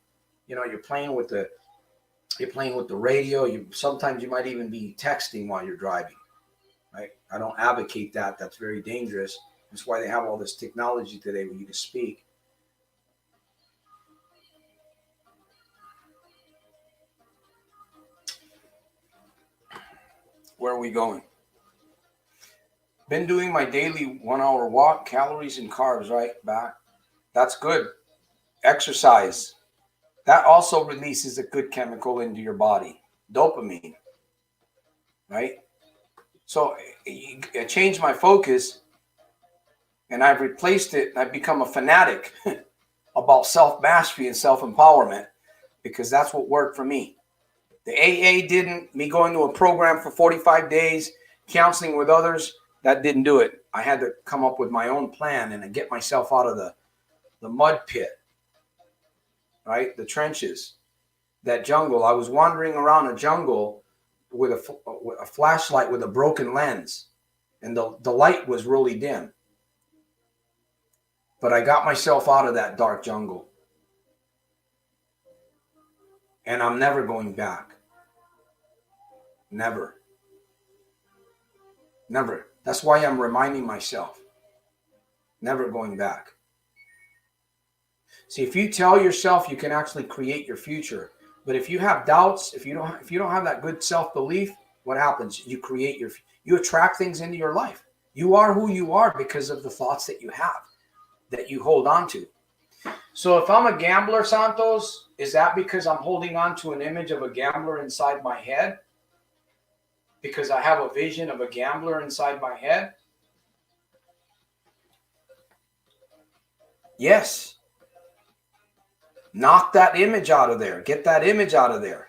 you're playing with the radio. Sometimes you might even be texting while you're driving, right? I don't advocate that. That's very dangerous. That's why they have all this technology today where you can speak. Where are we going? Been doing my daily 1 hour walk, calories and carbs, right? Back. That's good. Exercise. That also releases a good chemical into your body, dopamine, right? So I changed my focus and I've replaced it. I've become a fanatic about self-mastery and self-empowerment because that's what worked for me. The AA didn't. Me going to a program for 45 days, counseling with others, that didn't do it. I had to come up with my own plan and get myself out of the mud pit, right? The trenches, that jungle. I was wandering around a jungle with a flashlight with a broken lens, and the light was really dim. But I got myself out of that dark jungle. And I'm never going back. Never. Never. That's why I'm reminding myself. Never going back. See, if you tell yourself, you can actually create your future. But if you have doubts, if you don't have that good self-belief, what happens? You attract things into your life. You are who you are because of the thoughts that you have, that you hold on to. So if I'm a gambler, Santos, is that because I'm holding on to an image of a gambler inside my head? Because I have a vision of a gambler inside my head? Yes. Knock that image out of there. Get that image out of there.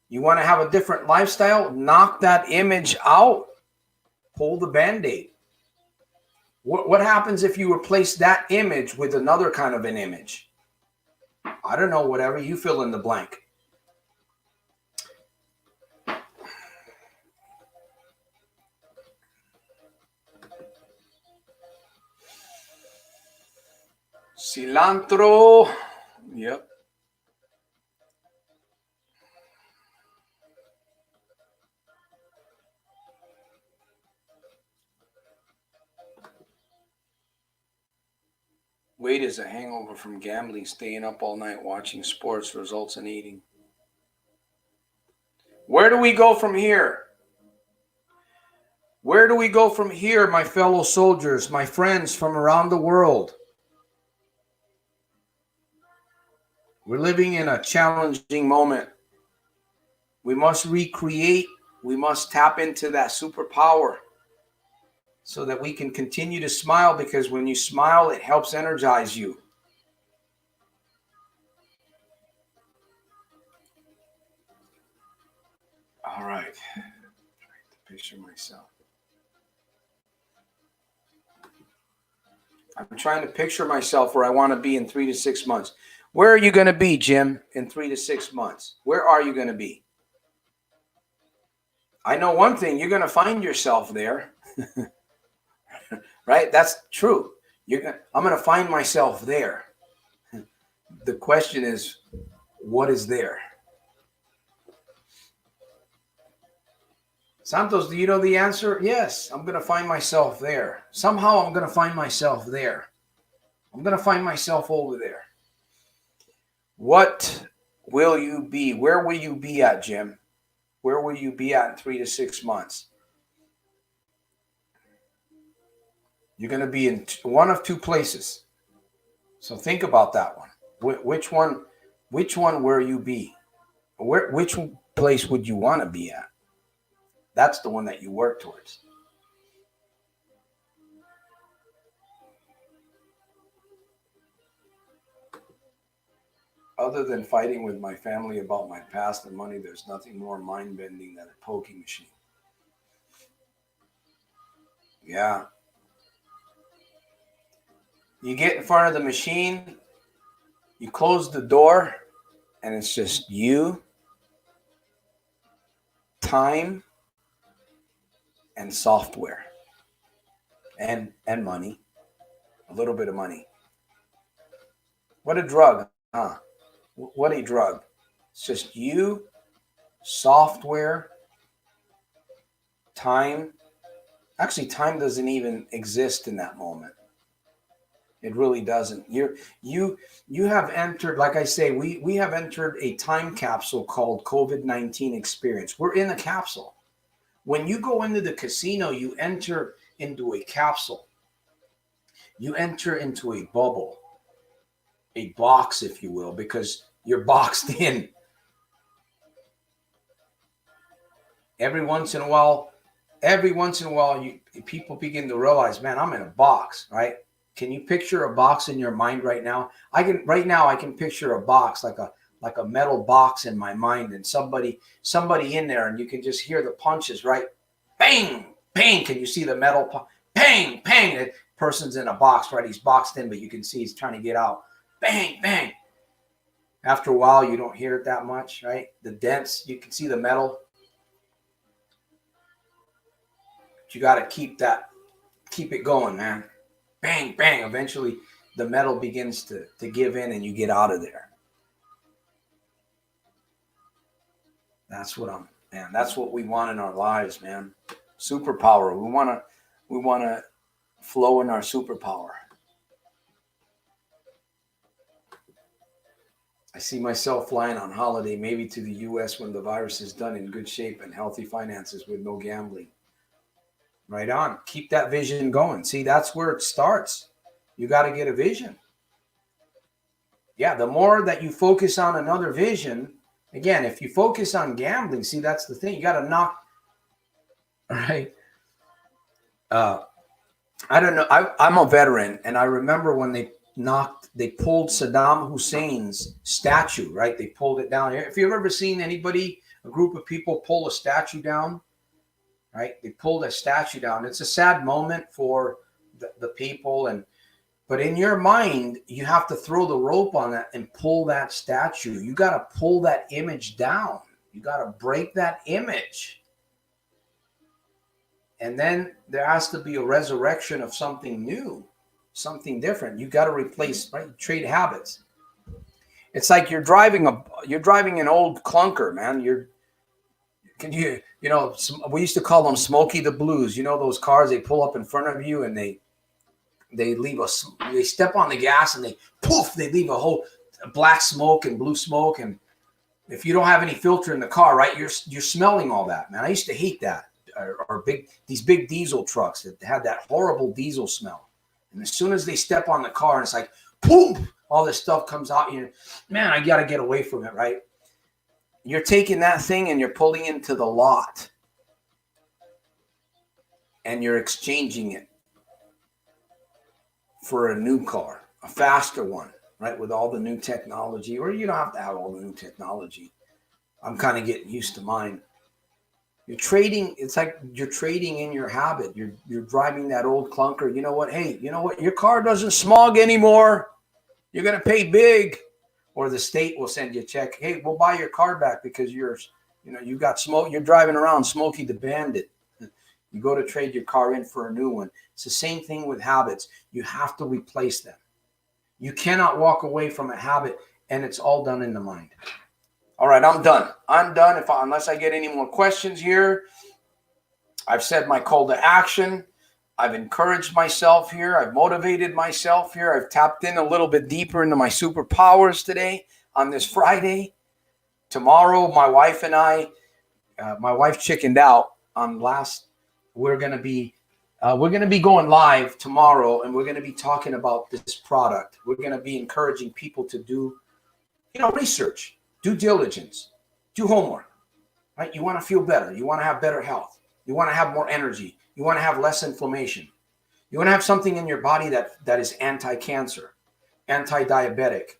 You want to have a different lifestyle? Knock that image out. Pull the Band-Aid. What happens if you replace that image with another kind of an image? I don't know, whatever. You fill in the blank. Cilantro. Yep. Weight is a hangover from gambling. Staying up all night watching sports results in eating. Where do we go from here? Where do we go from here, my fellow soldiers, my friends from around the world? We're living in a challenging moment. We must recreate. We must tap into that superpower so that we can continue to smile, because when you smile, it helps energize you. All right. Trying to picture myself. I'm trying to picture myself where I want to be in 3 to 6 months. Where are you going to be, Jim, in 3 to 6 months? Where are you going to be? I know one thing, you're going to find yourself there. Right? That's true. I'm going to find myself there. The question is, what is there? Santos, do you know the answer? Yes, I'm going to find myself there. Somehow I'm going to find myself there. I'm going to find myself over there. What will you be? Where will you be at, Jim? Where will you be at in 3 to 6 months? You're going to be in one of two places. So think about that one. Which one will you be? Which place would you want to be at? That's the one that you work towards. Other than fighting with my family about my past and money, there's nothing more mind-bending than a poking machine. Yeah. You get in front of the machine, you close the door, and it's just you, time, and software. And money. A little bit of money. What a drug, huh? What a drug. It's just you, software, time. Actually, time doesn't even exist in that moment. It really doesn't. You have entered, like I say, we have entered a time capsule called COVID-19 experience. We're in a capsule. When you go into the casino, you enter into a capsule. You enter into a bubble, a box, if you will, because you're boxed in. Every once in a while, people begin to realize, man, I'm in a box, right? Can you picture a box in your mind right now? I can picture a box, like a metal box in my mind, and somebody in there, and you can just hear the punches, right? Bang, bang. Can you see the metal? Bang, bang. The person's in a box, right? He's boxed in, but you can see he's trying to get out. Bang, bang. After a while, you don't hear it that much, right? The dents, you can see the metal. But you got to keep it going, man. Bang, bang. Eventually, the metal begins to give in and you get out of there. That's what we want in our lives, man. Superpower. We want to flow in our superpower. I see myself flying on holiday, maybe to the U.S. when the virus is done, in good shape and healthy finances with no gambling. Right on. Keep that vision going. See, that's where it starts. You got to get a vision. Yeah, the more that you focus on another vision, again, if you focus on gambling, see, that's the thing. You got to knock. All right. I don't know. I'm a veteran, and I remember when they pulled Saddam Hussein's statue, right? They pulled it down. If you've ever seen a group of people pull a statue down, right? They pulled a statue down. It's a sad moment for the people, but in your mind, you have to throw the rope on that and pull that statue. You got to pull that image down. You got to break that image. And then there has to be a resurrection of something new, something different. You got to replace, right? Trade habits. It's like you're driving an old clunker, man. We used to call them Smokey the Blues. You know those cars, they pull up in front of you and they step on the gas and they leave a whole black smoke and blue smoke. And if you don't have any filter in the car, right, you're smelling all that, man. I used to hate that. Or these big diesel trucks that had that horrible diesel smell. And as soon as they step on the car, and it's like, boom, all this stuff comes out. Man, I got to get away from it, right? You're taking that thing and you're pulling into the lot. And you're exchanging it for a new car, a faster one, right? With all the new technology. Or you don't have to have all the new technology. I'm kind of getting used to mine. You're trading. It's like you're trading in your habit. You're driving that old clunker. You know what? Hey, you know what? Your car doesn't smog anymore. You're going to pay big. Or the state will send you a check. Hey, we'll buy your car back because you got smoke. You're driving around Smokey the Bandit. You go to trade your car in for a new one. It's the same thing with habits. You have to replace them. You cannot walk away from a habit, and it's all done in the mind. All right, I'm done. Unless I get any more questions here. I've said my call to action. I've encouraged myself here. I've motivated myself here. I've tapped in a little bit deeper into my superpowers today on this Friday. Tomorrow, my wife and I, my wife chickened out on last. We're going to be going live tomorrow, and we're going to be talking about this product. We're going to be encouraging people to do, research, due diligence, do homework, right? You want to feel better. You want to have better health. You want to have more energy. You want to have less inflammation. You want to have something in your body that is anti-cancer, anti-diabetic,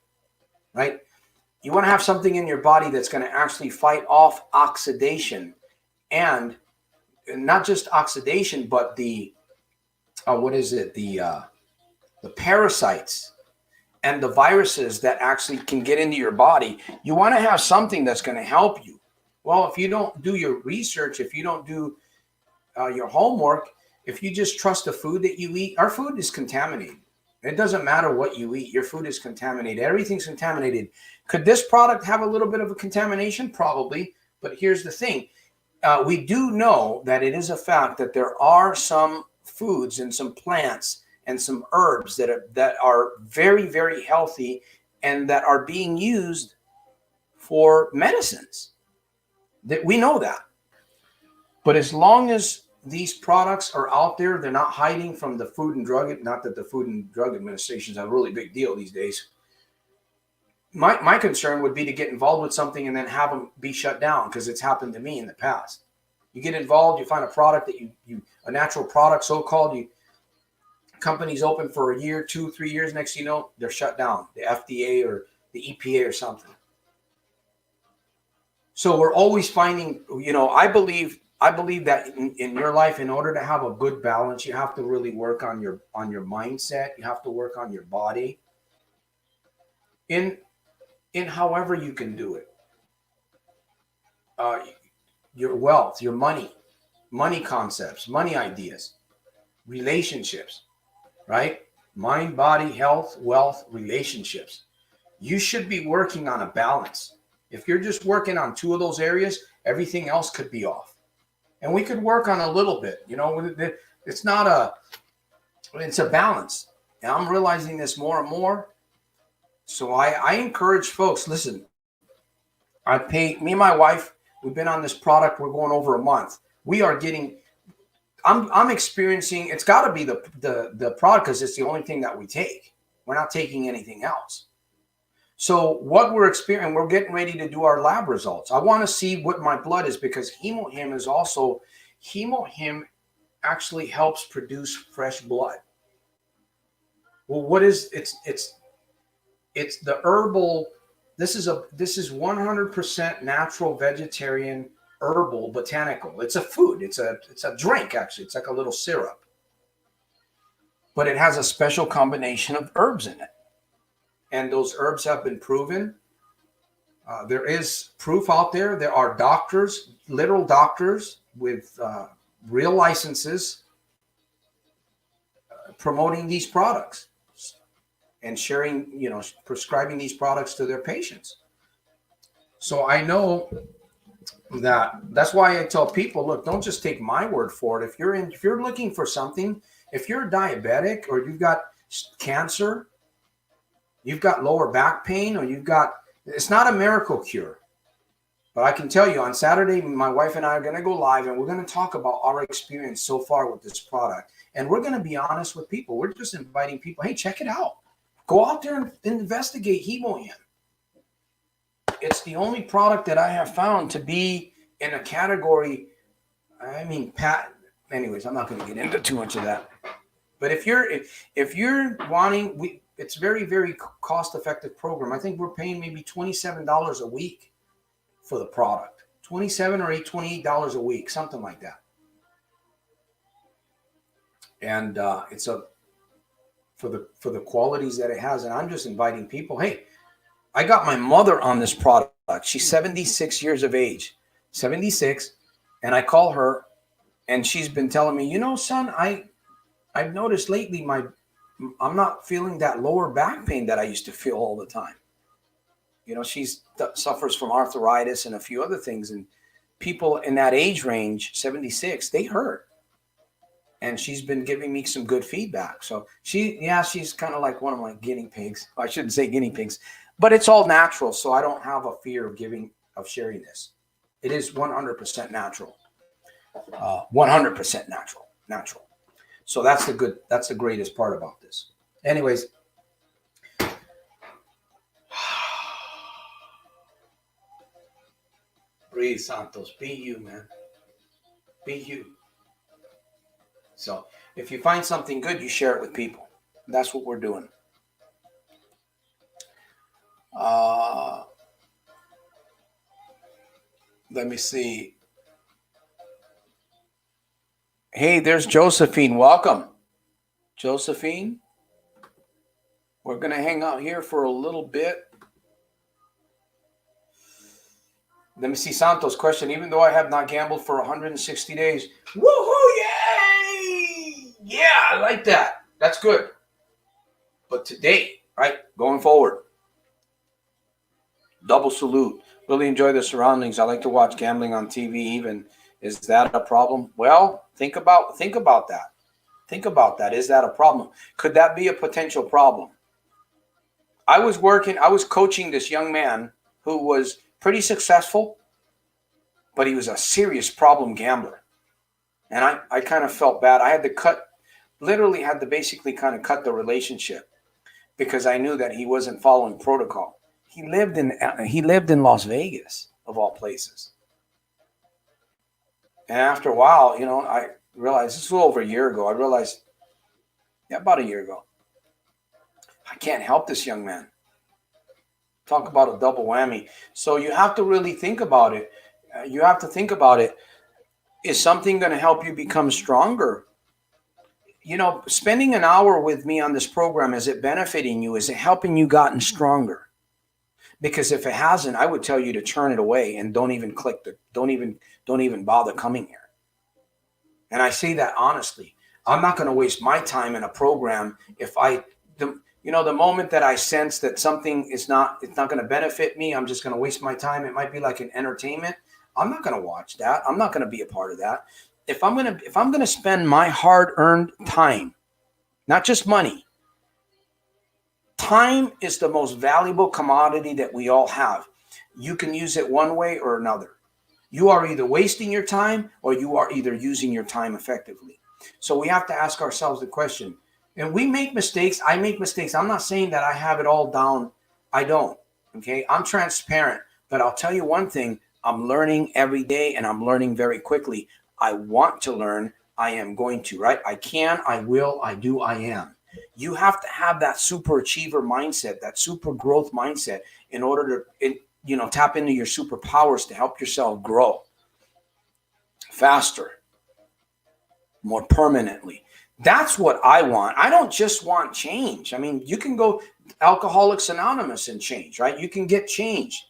right? You want to have something in your body that's going to actually fight off oxidation, and not just oxidation, but the parasites and the viruses that actually can get into your body. You want to have something that's going to help you. Well, if you don't do your research, if you don't do your homework, if you just trust the food that you eat, our food is contaminated. It doesn't matter what you eat. Your food is contaminated. Everything's contaminated. Could this product have a little bit of a contamination? Probably. But here's the thing. We do know that it is a fact that there are some foods and some plants and some herbs that are very, very healthy and that are being used for medicines. That we know that. But as long as these products are out there, they're not hiding from the Food and Drug. Not that the Food and Drug Administration is a really big deal these days. My concern would be to get involved with something and then have them be shut down, because it's happened to me in the past. You get involved, you find a product that a natural product, so-called, company's open for a year, 2, 3 years. Next, they're shut down, the FDA or the EPA or something. So we're always finding, I believe that in your life, in order to have a good balance, you have to really work on your mindset. You have to work on your body in however you can do it. Your wealth, your money concepts, money ideas, relationships, right? Mind, body, health, wealth, relationships. You should be working on a balance. If you're just working on 2 of those areas, everything else could be off. And we could work on a little bit, it's a balance. And I'm realizing this more and more. So I encourage folks, listen, me and my wife, we've been on this product. We're going over a month. We are getting, I'm experiencing, it's got to be the product, because it's the only thing that we take. We're not taking anything else. So what we're experiencing, we're getting ready to do our lab results. I want to see what my blood is, because hemohim actually helps produce fresh blood. Well, what is it's the herbal. This is 100% natural, vegetarian, herbal, botanical. It's a food. It's a drink, actually. It's like a little syrup. But it has a special combination of herbs in it. And those herbs have been proven. There is proof out there. There are doctors, literal doctors with real licenses promoting these products and sharing, prescribing these products to their patients. So I know that's why I tell people, look, don't just take my word for it. If you're looking for something, if you're diabetic, or you've got cancer, you've got lower back pain, or it's not a miracle cure. But I can tell you, on Saturday, my wife and I are going to go live, and we're going to talk about our experience so far with this product. And we're going to be honest with people. We're just inviting people, hey, check it out. Go out there and investigate hemohim. It's the only product that I have found to be in a category. Anyways, I'm not going to get into too much of that. But if you're wanting, it's very, very cost-effective program. I think we're paying maybe $27 a week for the product. $27 or $28 a week, something like that. And it's for the qualities that it has. And I'm just inviting people. Hey, I got my mother on this product. She's 76 years of age, 76, and I call her, and she's been telling me, son, I've noticed lately I'm not feeling that lower back pain that I used to feel all the time. She suffers from arthritis and a few other things, and people in that age range, 76, they hurt. And she's been giving me some good feedback. So she's kind of like one of my guinea pigs. I shouldn't say guinea pigs, but it's all natural. So I don't have a fear of sharing this. It is 100% natural. 100% natural. So that's the greatest part about this. Anyways. Breathe, Santos. Be you, man. Be you. So if you find something good, you share it with people. That's what we're doing. Let me see. Hey, there's Josephine. Welcome. Josephine. We're going to hang out here for a little bit. Let me see Santos' question. Even though I have not gambled for 160 days. Woohoo! Yay! Yeah, I like that. That's good. But today, right, going forward, double salute. Really enjoy the surroundings. I like to watch gambling on TV even. Is that a problem? Well, think about that. Think about that. Is that a problem? Could that be a potential problem? I was coaching this young man who was pretty successful, but he was a serious problem gambler. And I kind of felt bad. I had to basically kind of cut the relationship because I knew that he wasn't following protocol. He lived in Las Vegas, of all places. And after a while, I realized, this was a little over a year ago. I realized, about a year ago, I can't help this young man. Talk about a double whammy. So you have to really think about it. Is something going to help you become stronger? Spending an hour with me on this program, is it benefiting you? Is it helping you gotten stronger? Because if it hasn't, I would tell you to turn it away and don't even bother coming here. And I say that honestly. I'm not going to waste my time in a program if the moment that I sense that something it's not going to benefit me, I'm just going to waste my time. It might be like an entertainment. I'm not going to watch that. I'm not going to be a part of that. If I'm going to spend my hard-earned time, not just money, time is the most valuable commodity that we all have. You can use it one way or another. You are either wasting your time or you are either using your time effectively. So we have to ask ourselves the question. And we make mistakes. I make mistakes. I'm not saying that I have it all down. I don't. Okay. I'm transparent, but I'll tell you one thing. I'm learning every day and I'm learning very quickly. I want to learn. I am going to, right? I can, I will, I do, I am. You have to have that super achiever mindset, that super growth mindset in order to, tap into your superpowers to help yourself grow faster, more permanently. That's what I want. I don't just want change. I mean, you can go Alcoholics Anonymous and change, right? You can get change.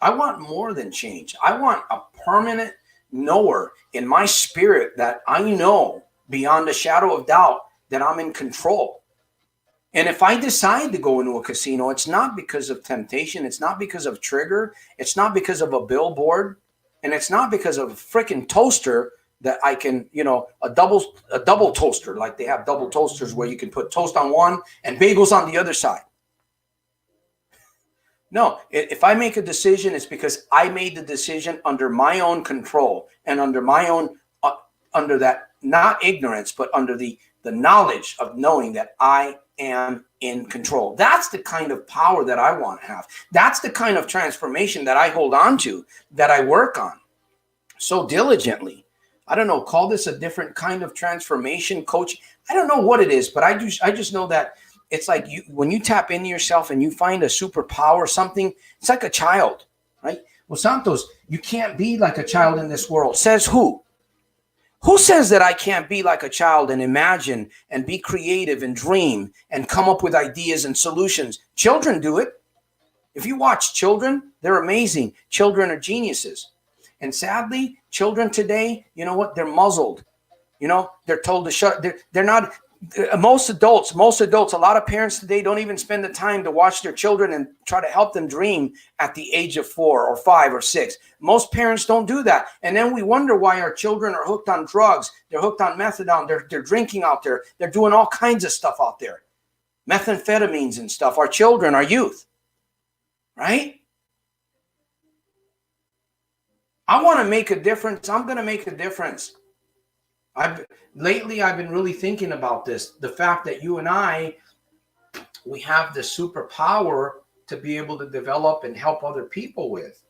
I want more than change. I want a permanent knower in my spirit that I know beyond a shadow of doubt that I'm in control. And if I decide to go into a casino, it's not because of temptation. It's not because of trigger. It's not because of a billboard. And it's not because of a freaking toaster that I can, a double toaster, like they have double toasters where you can put toast on one and bagels on the other side. No, if I make a decision, it's because I made the decision under my own control and under my own, under that, not ignorance, but under the knowledge of knowing that I am in control. That's the kind of power that I want to have. That's the kind of transformation that I hold on to, that I work on so diligently. I don't know, call this a different kind of transformation coach. I don't know what it is, but I just know that it's like when you tap into yourself and you find a superpower, something, it's like a child, right? Well, Santos, you can't be like a child in this world. Says who? Who says that I can't be like a child and imagine and be creative and dream and come up with ideas and solutions? Children do it. If you watch children, they're amazing. Children are geniuses. And sadly, children today, you know what? They're muzzled. You know, they're told to shut. They're not. Most adults, a lot of parents today don't even spend the time to watch their children and try to help them dream at the age of 4 or 5 or 6. Most parents don't do that. And then we wonder why our children are hooked on drugs. They're hooked on methadone. They're drinking out there. They're doing all kinds of stuff out there. Methamphetamines and stuff. Our children, our youth. Right? I want to make a difference. I'm going to make a difference. Lately, I've been really thinking about this. The fact that you and I, we have the superpower to be able to develop and help other people with.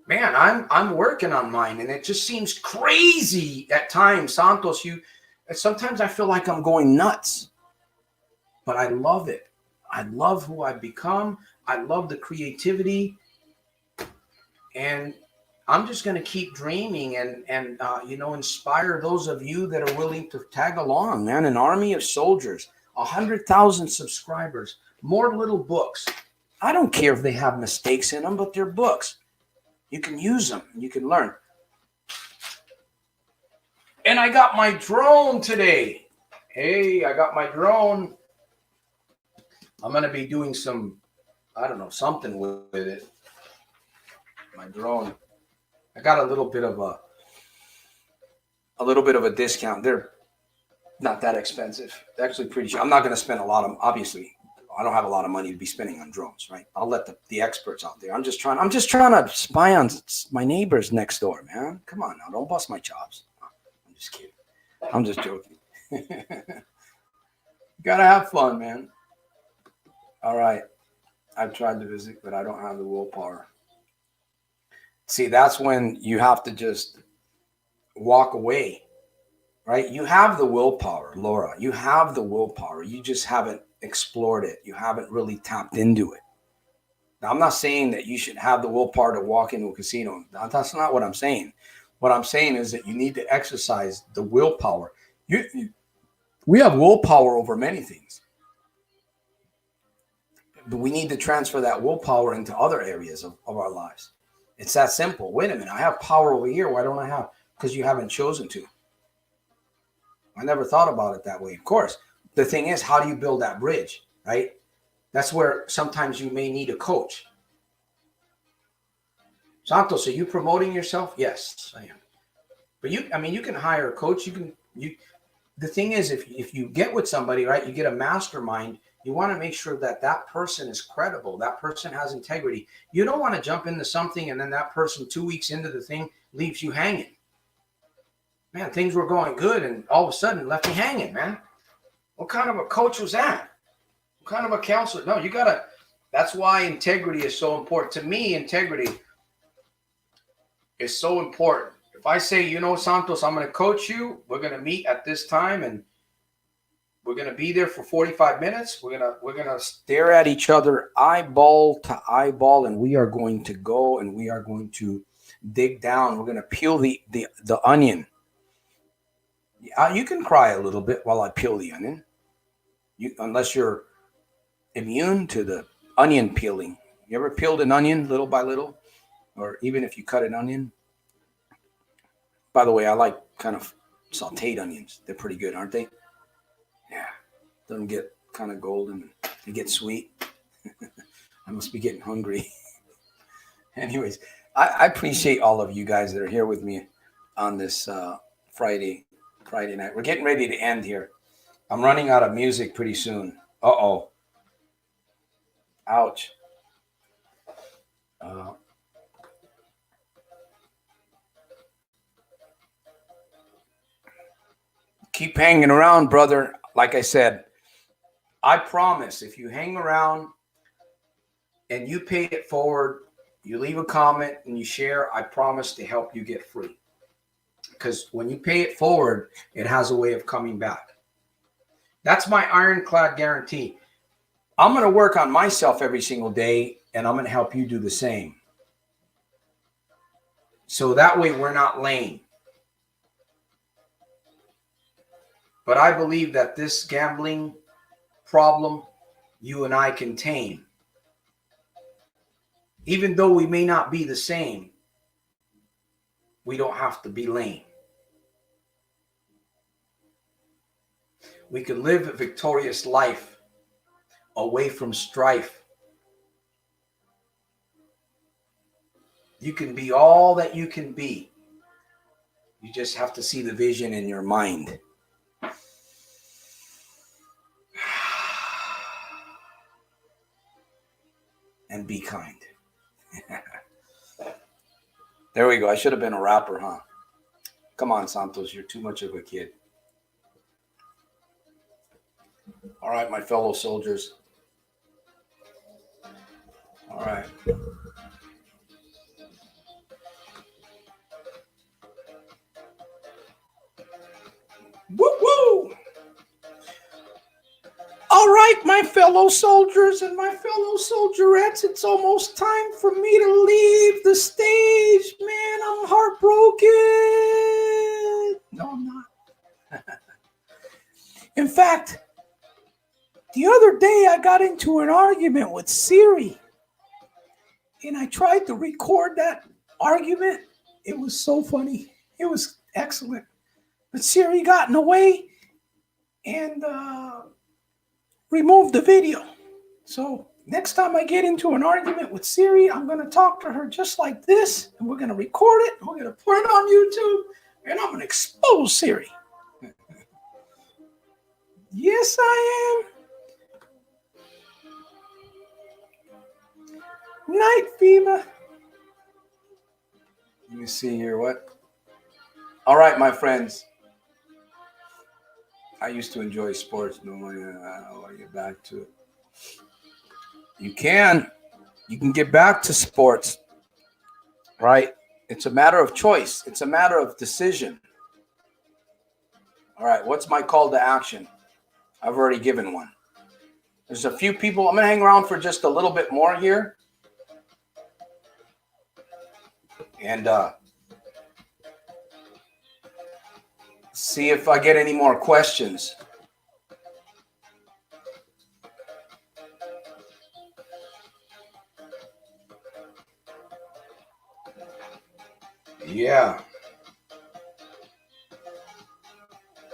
Man, I'm working on mine, and it just seems crazy at times, Santos. Sometimes I feel like I'm going nuts, but I love it. I love who I've become. I love the creativity, and I'm just going to keep dreaming and inspire those of you that are willing to tag along, man. An army of soldiers, 100,000 subscribers, more little books. I don't care if they have mistakes in them, but they're books. You can use them. You can learn. And I got my drone today. Hey, I got my drone. I'm going to be doing something with it. My drone. I got a little bit of a discount. They're not that expensive. They're actually pretty cheap. I'm not going to spend a lot of, obviously, I don't have a lot of money to be spending on drones, right? I'll let the experts out there. I'm just trying to spy on my neighbors next door, man. Come on now, don't bust my chops. I'm just kidding. I'm just joking. You gotta have fun, man. All right. I've tried to visit, but I don't have the willpower. See, that's when you have to just walk away, right? You have the willpower, Laura. You have the willpower. You just haven't explored it. You haven't really tapped into it. Now, I'm not saying that you should have the willpower to walk into a casino. That's not what I'm saying. What I'm saying is that you need to exercise the willpower. We have willpower over many things. But we need to transfer that willpower into other areas of our lives. It's that simple. Wait a minute. I have power over here. Why don't I have? Because you haven't chosen to. I never thought about it that way. Of course. The thing is, how do you build that bridge, right? That's where sometimes you may need a coach. Santos, are you promoting yourself? Yes, I am. But you can hire a coach. The thing is, if you get with somebody, right, you get a mastermind. You want to make sure that person is credible. That person has integrity. You don't want to jump into something and then that person 2 weeks into the thing leaves you hanging. Man, things were going good and all of a sudden left me hanging, man. What kind of a coach was that? What kind of a counselor? No, that's why integrity is so important. To me, integrity is so important. If I say, Santos, I'm going to coach you. We're going to meet at this time and we're going to be there for 45 minutes. We're going to stare at each other eyeball to eyeball, and we are going to go and we are going to dig down. We're going to peel the onion. You can cry a little bit while I peel the onion. Unless you're immune to the onion peeling. You ever peeled an onion little by little? Or even if you cut an onion? By the way, I like kind of sauteed onions. They're pretty good, aren't they? Yeah, doesn't get kind of golden. They get sweet. I must be getting hungry. Anyways, I appreciate all of you guys that are here with me on this Friday night. We're getting ready to end here. I'm running out of music pretty soon. Uh-oh. Ouch. Keep hanging around, brother. Like I said, I promise if you hang around and you pay it forward, you leave a comment and you share, I promise to help you get free. Because when you pay it forward, it has a way of coming back. That's my ironclad guarantee. I'm going to work on myself every single day And I'm going to help you do the same. So that way we're not lame. But I believe that this gambling problem you and I can tame. Even though we may not be the same, we don't have to be lame. We can live a victorious life away from strife. You can be all that you can be. You just have to see the vision in your mind. And be kind. There we go. I should have been a rapper, huh? Come on, Santos. You're too much of a kid. All right, my fellow soldiers. All right. Woo-woo! All right, my fellow soldiers and my fellow soldierettes, it's almost time for me to leave the stage. Man, I'm heartbroken. No, I'm not. In fact, the other day I got into an argument with Siri, and I tried to record that argument. It was so funny. It was excellent. But Siri got in the way and removed the video. So next time I get into an argument with Siri, I'm going to talk to her just like this, and we're going to record it, and we're going to put it on YouTube, and I'm going to expose Siri. Yes, I am. Night, FEMA. Let me see here. What? All right, my friends. I used to enjoy sports. No, I'll get back to it. You can get back to sports, right? It's a matter of choice. It's a matter of decision. All right, what's my call to action? I've already given one. There's a few people. I'm going to hang around for just a little bit more here. And see if I get any more questions. Yeah.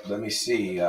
Let me see.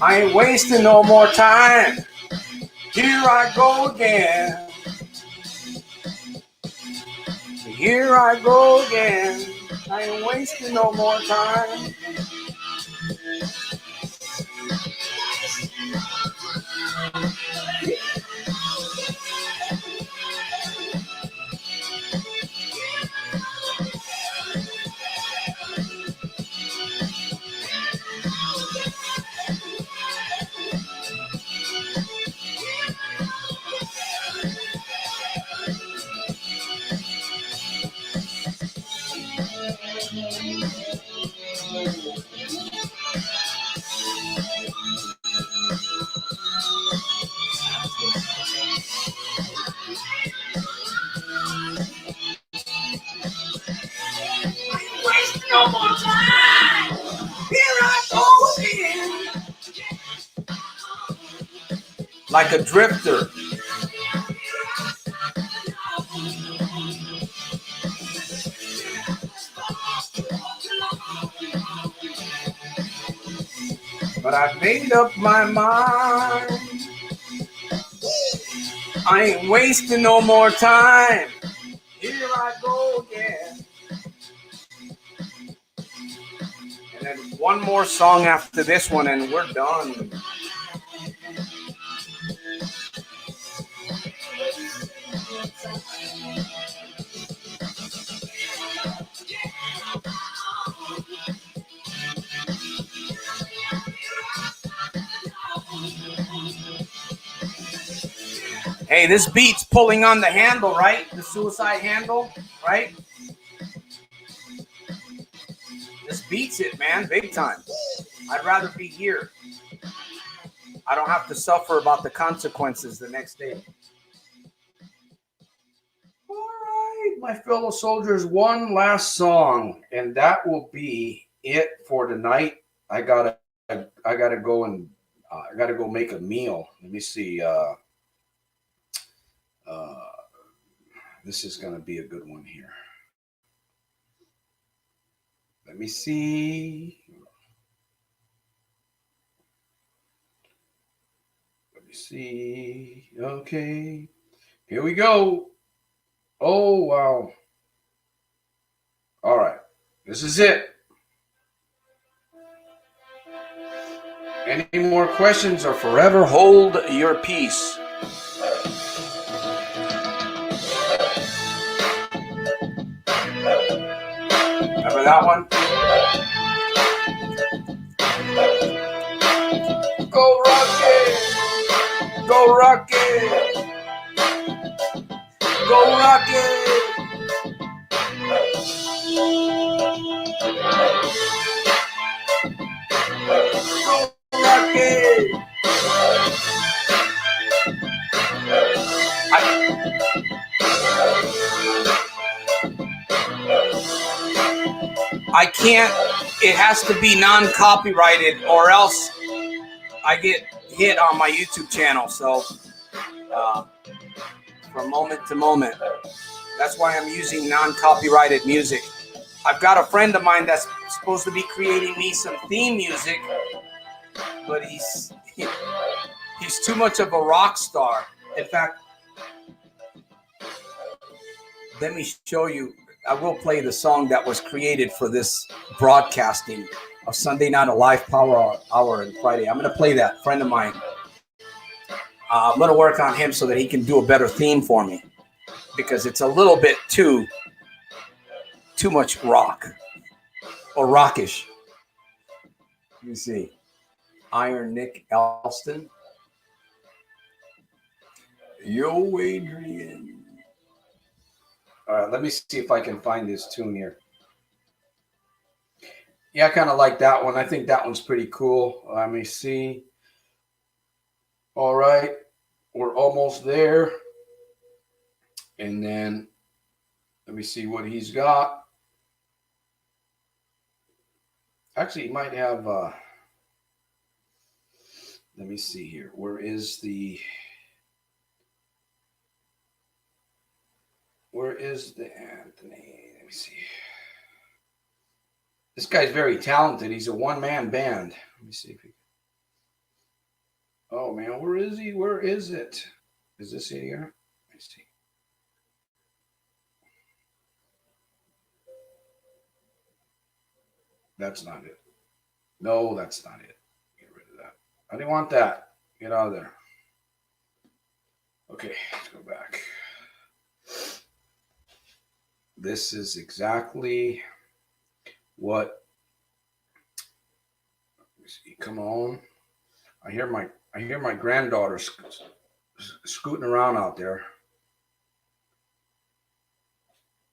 I ain't wasting no more time. Here I go again. Here I go again. I ain't wasting no more time. like a drifter. But I made up my mind. I ain't wasting no more time. Here I go again. And then one more song after this one, and we're done. Hey, this beat's pulling on the handle, right? The suicide handle, right? This beats it, man, big time. I'd rather be here. I don't have to suffer about the consequences the next day. All right, my fellow soldiers, one last song, and that will be it for tonight. I gotta go and I gotta go make a meal. Let me see. This is gonna be a good one here. Let me see. Let me see. Okay, here we go. Oh, wow. All right, this is it. Any more questions or forever hold your peace? Remember that one? Go Rocket! Go Rocket! Go Rocket! Go Rocket! I can't, it has to be non-copyrighted or else I get hit on my YouTube channel. So from moment to moment, that's why I'm using non-copyrighted music. I've got a friend of mine that's supposed to be creating me some theme music, but he's too much of a rock star. In fact, let me show you. I will play the song that was created for this broadcasting of Sunday Night Live Power Hour and Friday. I'm going to play that, friend of mine. I'm going to work on him so that he can do a better theme for me, because it's a little bit too much rock or rockish. Let me see. Iron Nick Elston. Yo, Adrian. All right, let me see if I can find this tune here. Yeah, I kind of like that one. I think that one's pretty cool. Let me see. All right, we're almost there. And then let me see what he's got. Actually, he might have, let me see here. Where is the Anthony? Let me see. This guy's very talented. He's a one-man band. Let me see if he. Oh man, where is he? Where is it? Is this it here? Let me see. That's not it. No, that's not it. Get rid of that. I didn't want that. Get out of there. Okay, let's go back. This is exactly what. Let me see. Come on. I hear my granddaughter scooting around out there.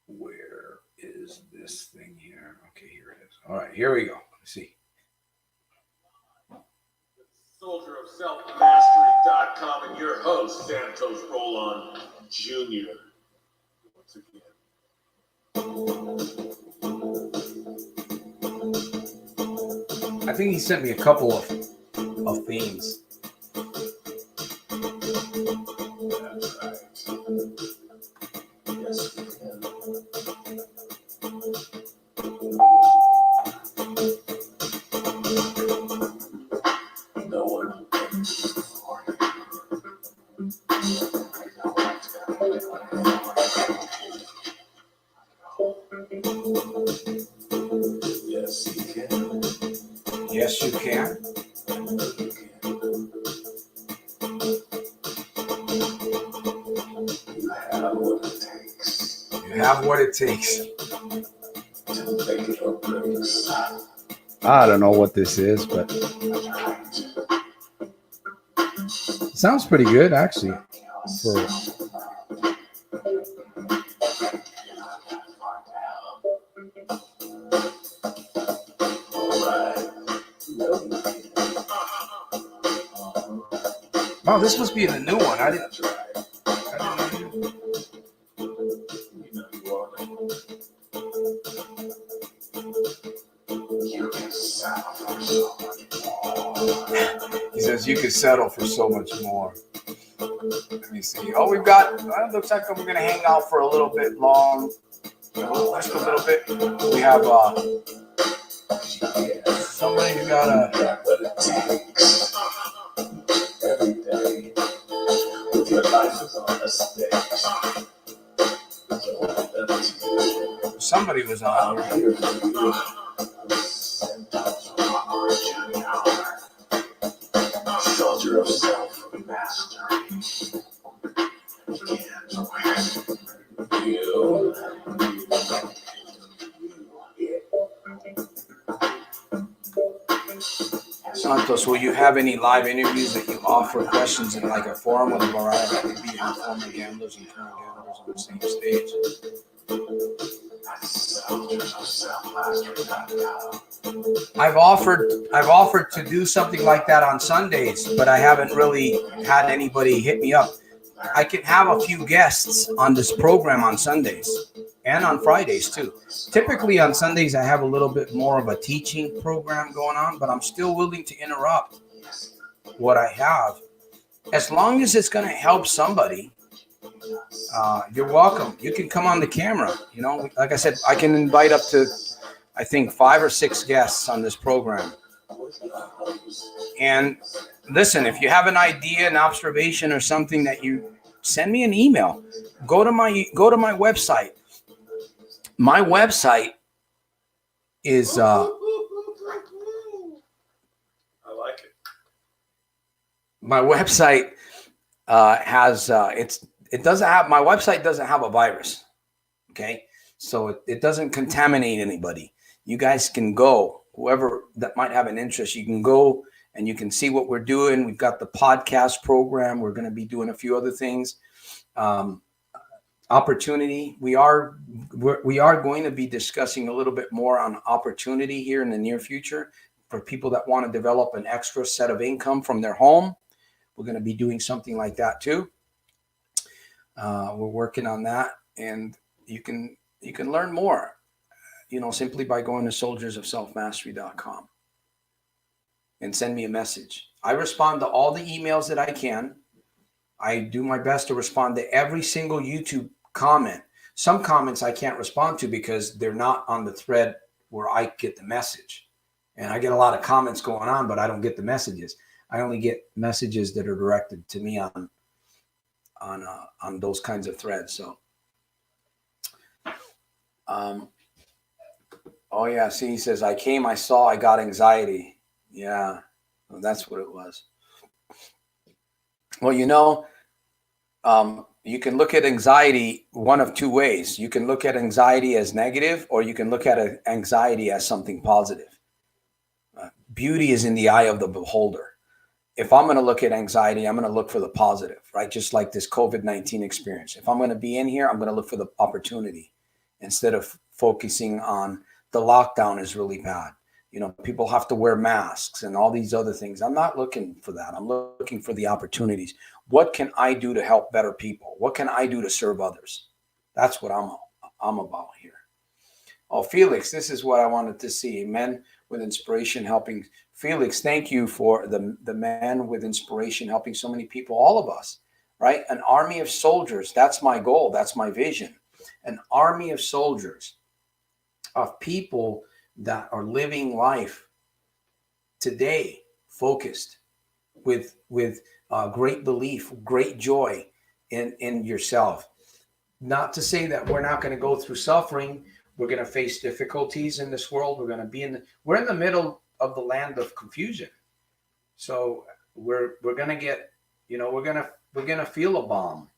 Where is this thing here? Okay, here it is. All right, here we go. Let's see. Soldier of Self-Mastery.com and your host, Santos Rolon Jr. Once again. I think he sent me a couple of themes. Yes, you can. No one can for you. I know what's going on. Yes, you can. Yes, you can. I know you can. You have what it takes You have what it takes. to make it or breaks. I don't know what this is, but it sounds pretty good actually. For Oh, this must be the new one. I didn't. He says you could settle for so much more. Let me see. Oh, we've got. It looks like we're gonna hang out for a little bit long. Just a little bit. We have somebody's got a. Every day, with your life is on a stage. Somebody was on here. Here for you. Santos, soldier of self mastery. Can't win. You. Santos, will you have any live interviews that you offer questions in like a forum with a variety of maybe former gamblers and current gamblers on the same stage? I've offered to do something like that on Sundays, but I haven't really had anybody hit me up. I can have a few guests on this program on Sundays and on Fridays too. Typically on Sundays, I have a little bit more of a teaching program going on, but I'm still willing to interrupt what I have. As long as it's going to help somebody, you're welcome. You can come on the camera. You know, like I said, I can invite up to, I think, 5 or 6 guests on this program. And listen, if you have an idea, an observation, or something that you send me an email. Go to my website. My website is I like it. my website has it doesn't have, my website doesn't have a virus. Okay, so it doesn't contaminate anybody. You guys can go, whoever that might have an interest, you can go and you can see what we're doing. We've got the podcast program. We're going to be doing a few other things. Opportunity. We are going to be discussing a little bit more on opportunity here in the near future for people that want to develop an extra set of income from their home. We're going to be doing something like that too. We're working on that, and you can learn more, simply by going to soldiersofselfmastery.com and send me a message. I respond to all the emails that I can. I do my best to respond to every single YouTube comment. Some comments I can't respond to because they're not on the thread where I get the message. And I get a lot of comments going on, but I don't get the messages. I only get messages that are directed to me on those kinds of threads. So, oh yeah, see, he says, I saw, I got anxiety. Yeah, well, that's what it was. Well, you can look at anxiety one of two ways. You can look at anxiety as negative, or you can look at anxiety as something positive. Beauty is in the eye of the beholder. If I'm going to look at anxiety, I'm going to look for the positive, right? Just like this COVID-19 experience. If I'm going to be in here, I'm going to look for the opportunity instead of focusing on the lockdown is really bad. People have to wear masks and all these other things. I'm not looking for that. I'm looking for the opportunities. What can I do to help better people? What can I do to serve others? That's what I'm about here. Oh, Felix, this is what I wanted to see. Men with inspiration helping. Felix, thank you for the man with inspiration helping so many people, all of us, right? An army of soldiers. That's my goal. That's my vision. an army of soldiers, of people that are living life today focused with great belief, great joy in yourself. Not to say that we're not going to go through suffering. We're going to face difficulties in this world. We're going to be we're in the middle of the land of confusion. So we're going to get, we're going to feel a bomb.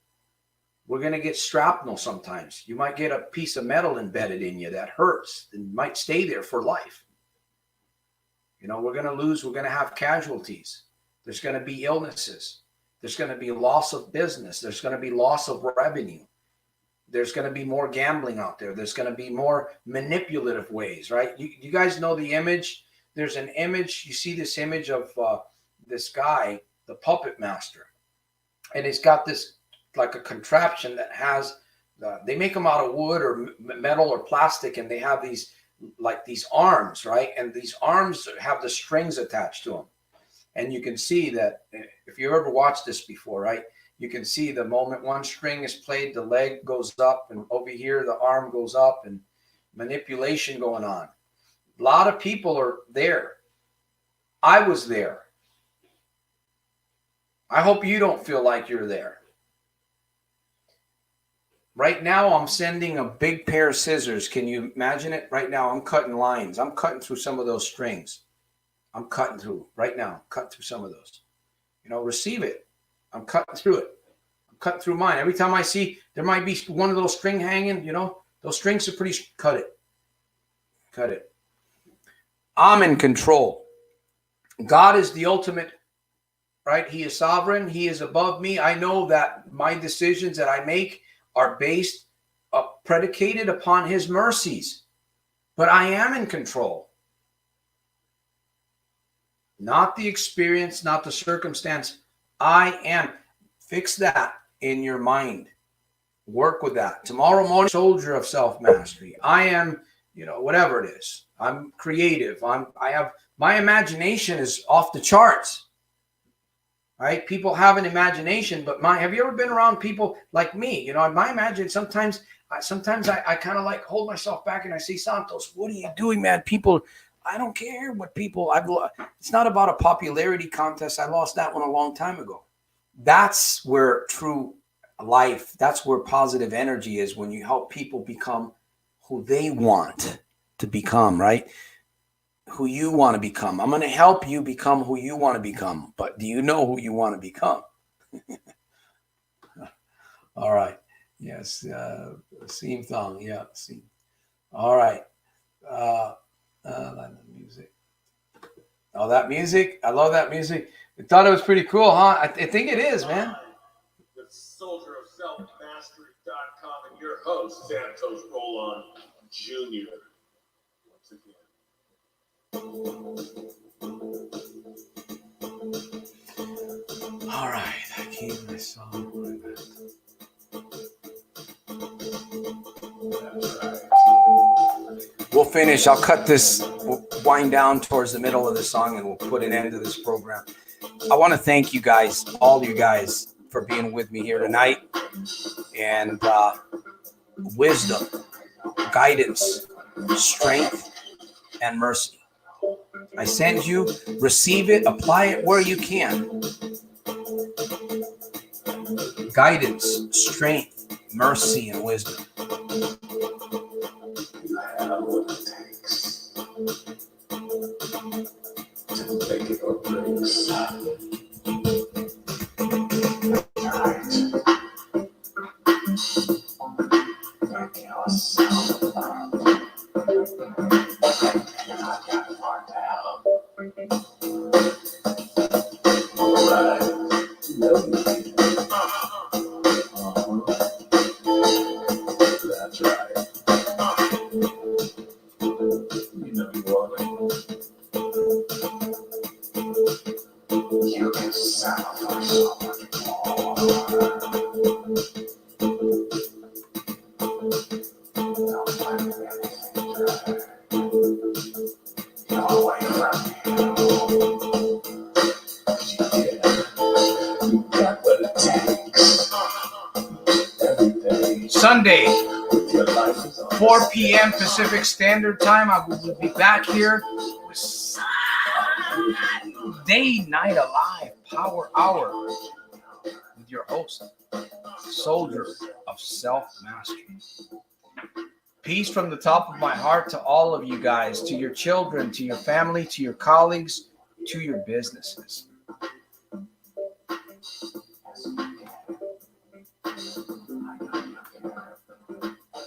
We're going to get shrapnel sometimes. You might get a piece of metal embedded in you that hurts and might stay there for life. We're going to lose. We're going to have casualties. There's going to be illnesses. There's going to be loss of business. There's going to be loss of revenue. There's going to be more gambling out there. There's going to be more manipulative ways, right? You guys know the image. There's an image. You see this image of this guy, the puppet master. And he's got this like a contraption that has, they make them out of wood or metal or plastic, and they have these arms, right? And these arms have the strings attached to them. And you can see that if you ever watched this before, right? You can see the moment one string is played, the leg goes up, and over here the arm goes up, and manipulation going on. A lot of people are there. I was there. I hope you don't feel like you're there. Right now, I'm sending a big pair of scissors. Can you imagine it? Right now, I'm cutting lines. I'm cutting through some of those strings. I'm cutting through right now. Cutting through some of those. Receive it. I'm cutting through it. I'm cutting through mine. Every time I see there might be one little string hanging, those strings are pretty. Cut it. Cut it. I'm in control. God is the ultimate, right? He is sovereign. He is above me. I know that my decisions that I make are based, predicated upon his mercies. But I am in control. Not the experience, not the circumstance. I am. Fix that in your mind. Work with that. Tomorrow morning, soldier of self-mastery. I am, whatever it is. I'm creative. My imagination is off the charts. Right? People have an imagination, but have you ever been around people like me? My imagination, sometimes I kind of like hold myself back and I say, Santos, what are you doing, man? People, I don't care what people, it's not about a popularity contest. I lost that one a long time ago. That's where true life, that's where positive energy is, when you help people become who they want to become, right? Who you want to become. I'm going to help you become who you want to become. But do you know who you want to become? All right. Yes. Seam thong. Yeah. Seam. All right. Music. Oh, that music. I love that music. I thought it was pretty cool, huh? I think it is, man. The soldierofselfmastery.com and your host, Santos Rolon Jr. Once again. All right, I gave my song right back. We'll finish. I'll cut this, we'll wind down towards the middle of the song, and we'll put an end to this program. I want to thank you guys, all you guys, for being with me here tonight. And wisdom, guidance, strength, and mercy. I send you, receive it, apply it where you can. Guidance, strength, mercy, and wisdom. You have what it takes to make it or breaks. Right. Make yourself up. You're not that far down. Alright. No need. That's right. You know you want it. You can settle for so much more. Don't let anything drag you away from you. You got what it takes. Every day. Sunday, 4 p.m. Pacific Standard Time. I will be back here with Day Night Alive Power Hour with your host, Soldier of Self-Mastery. Peace from the top of my heart to all of you guys, to your children, to your family, to your colleagues, to your businesses.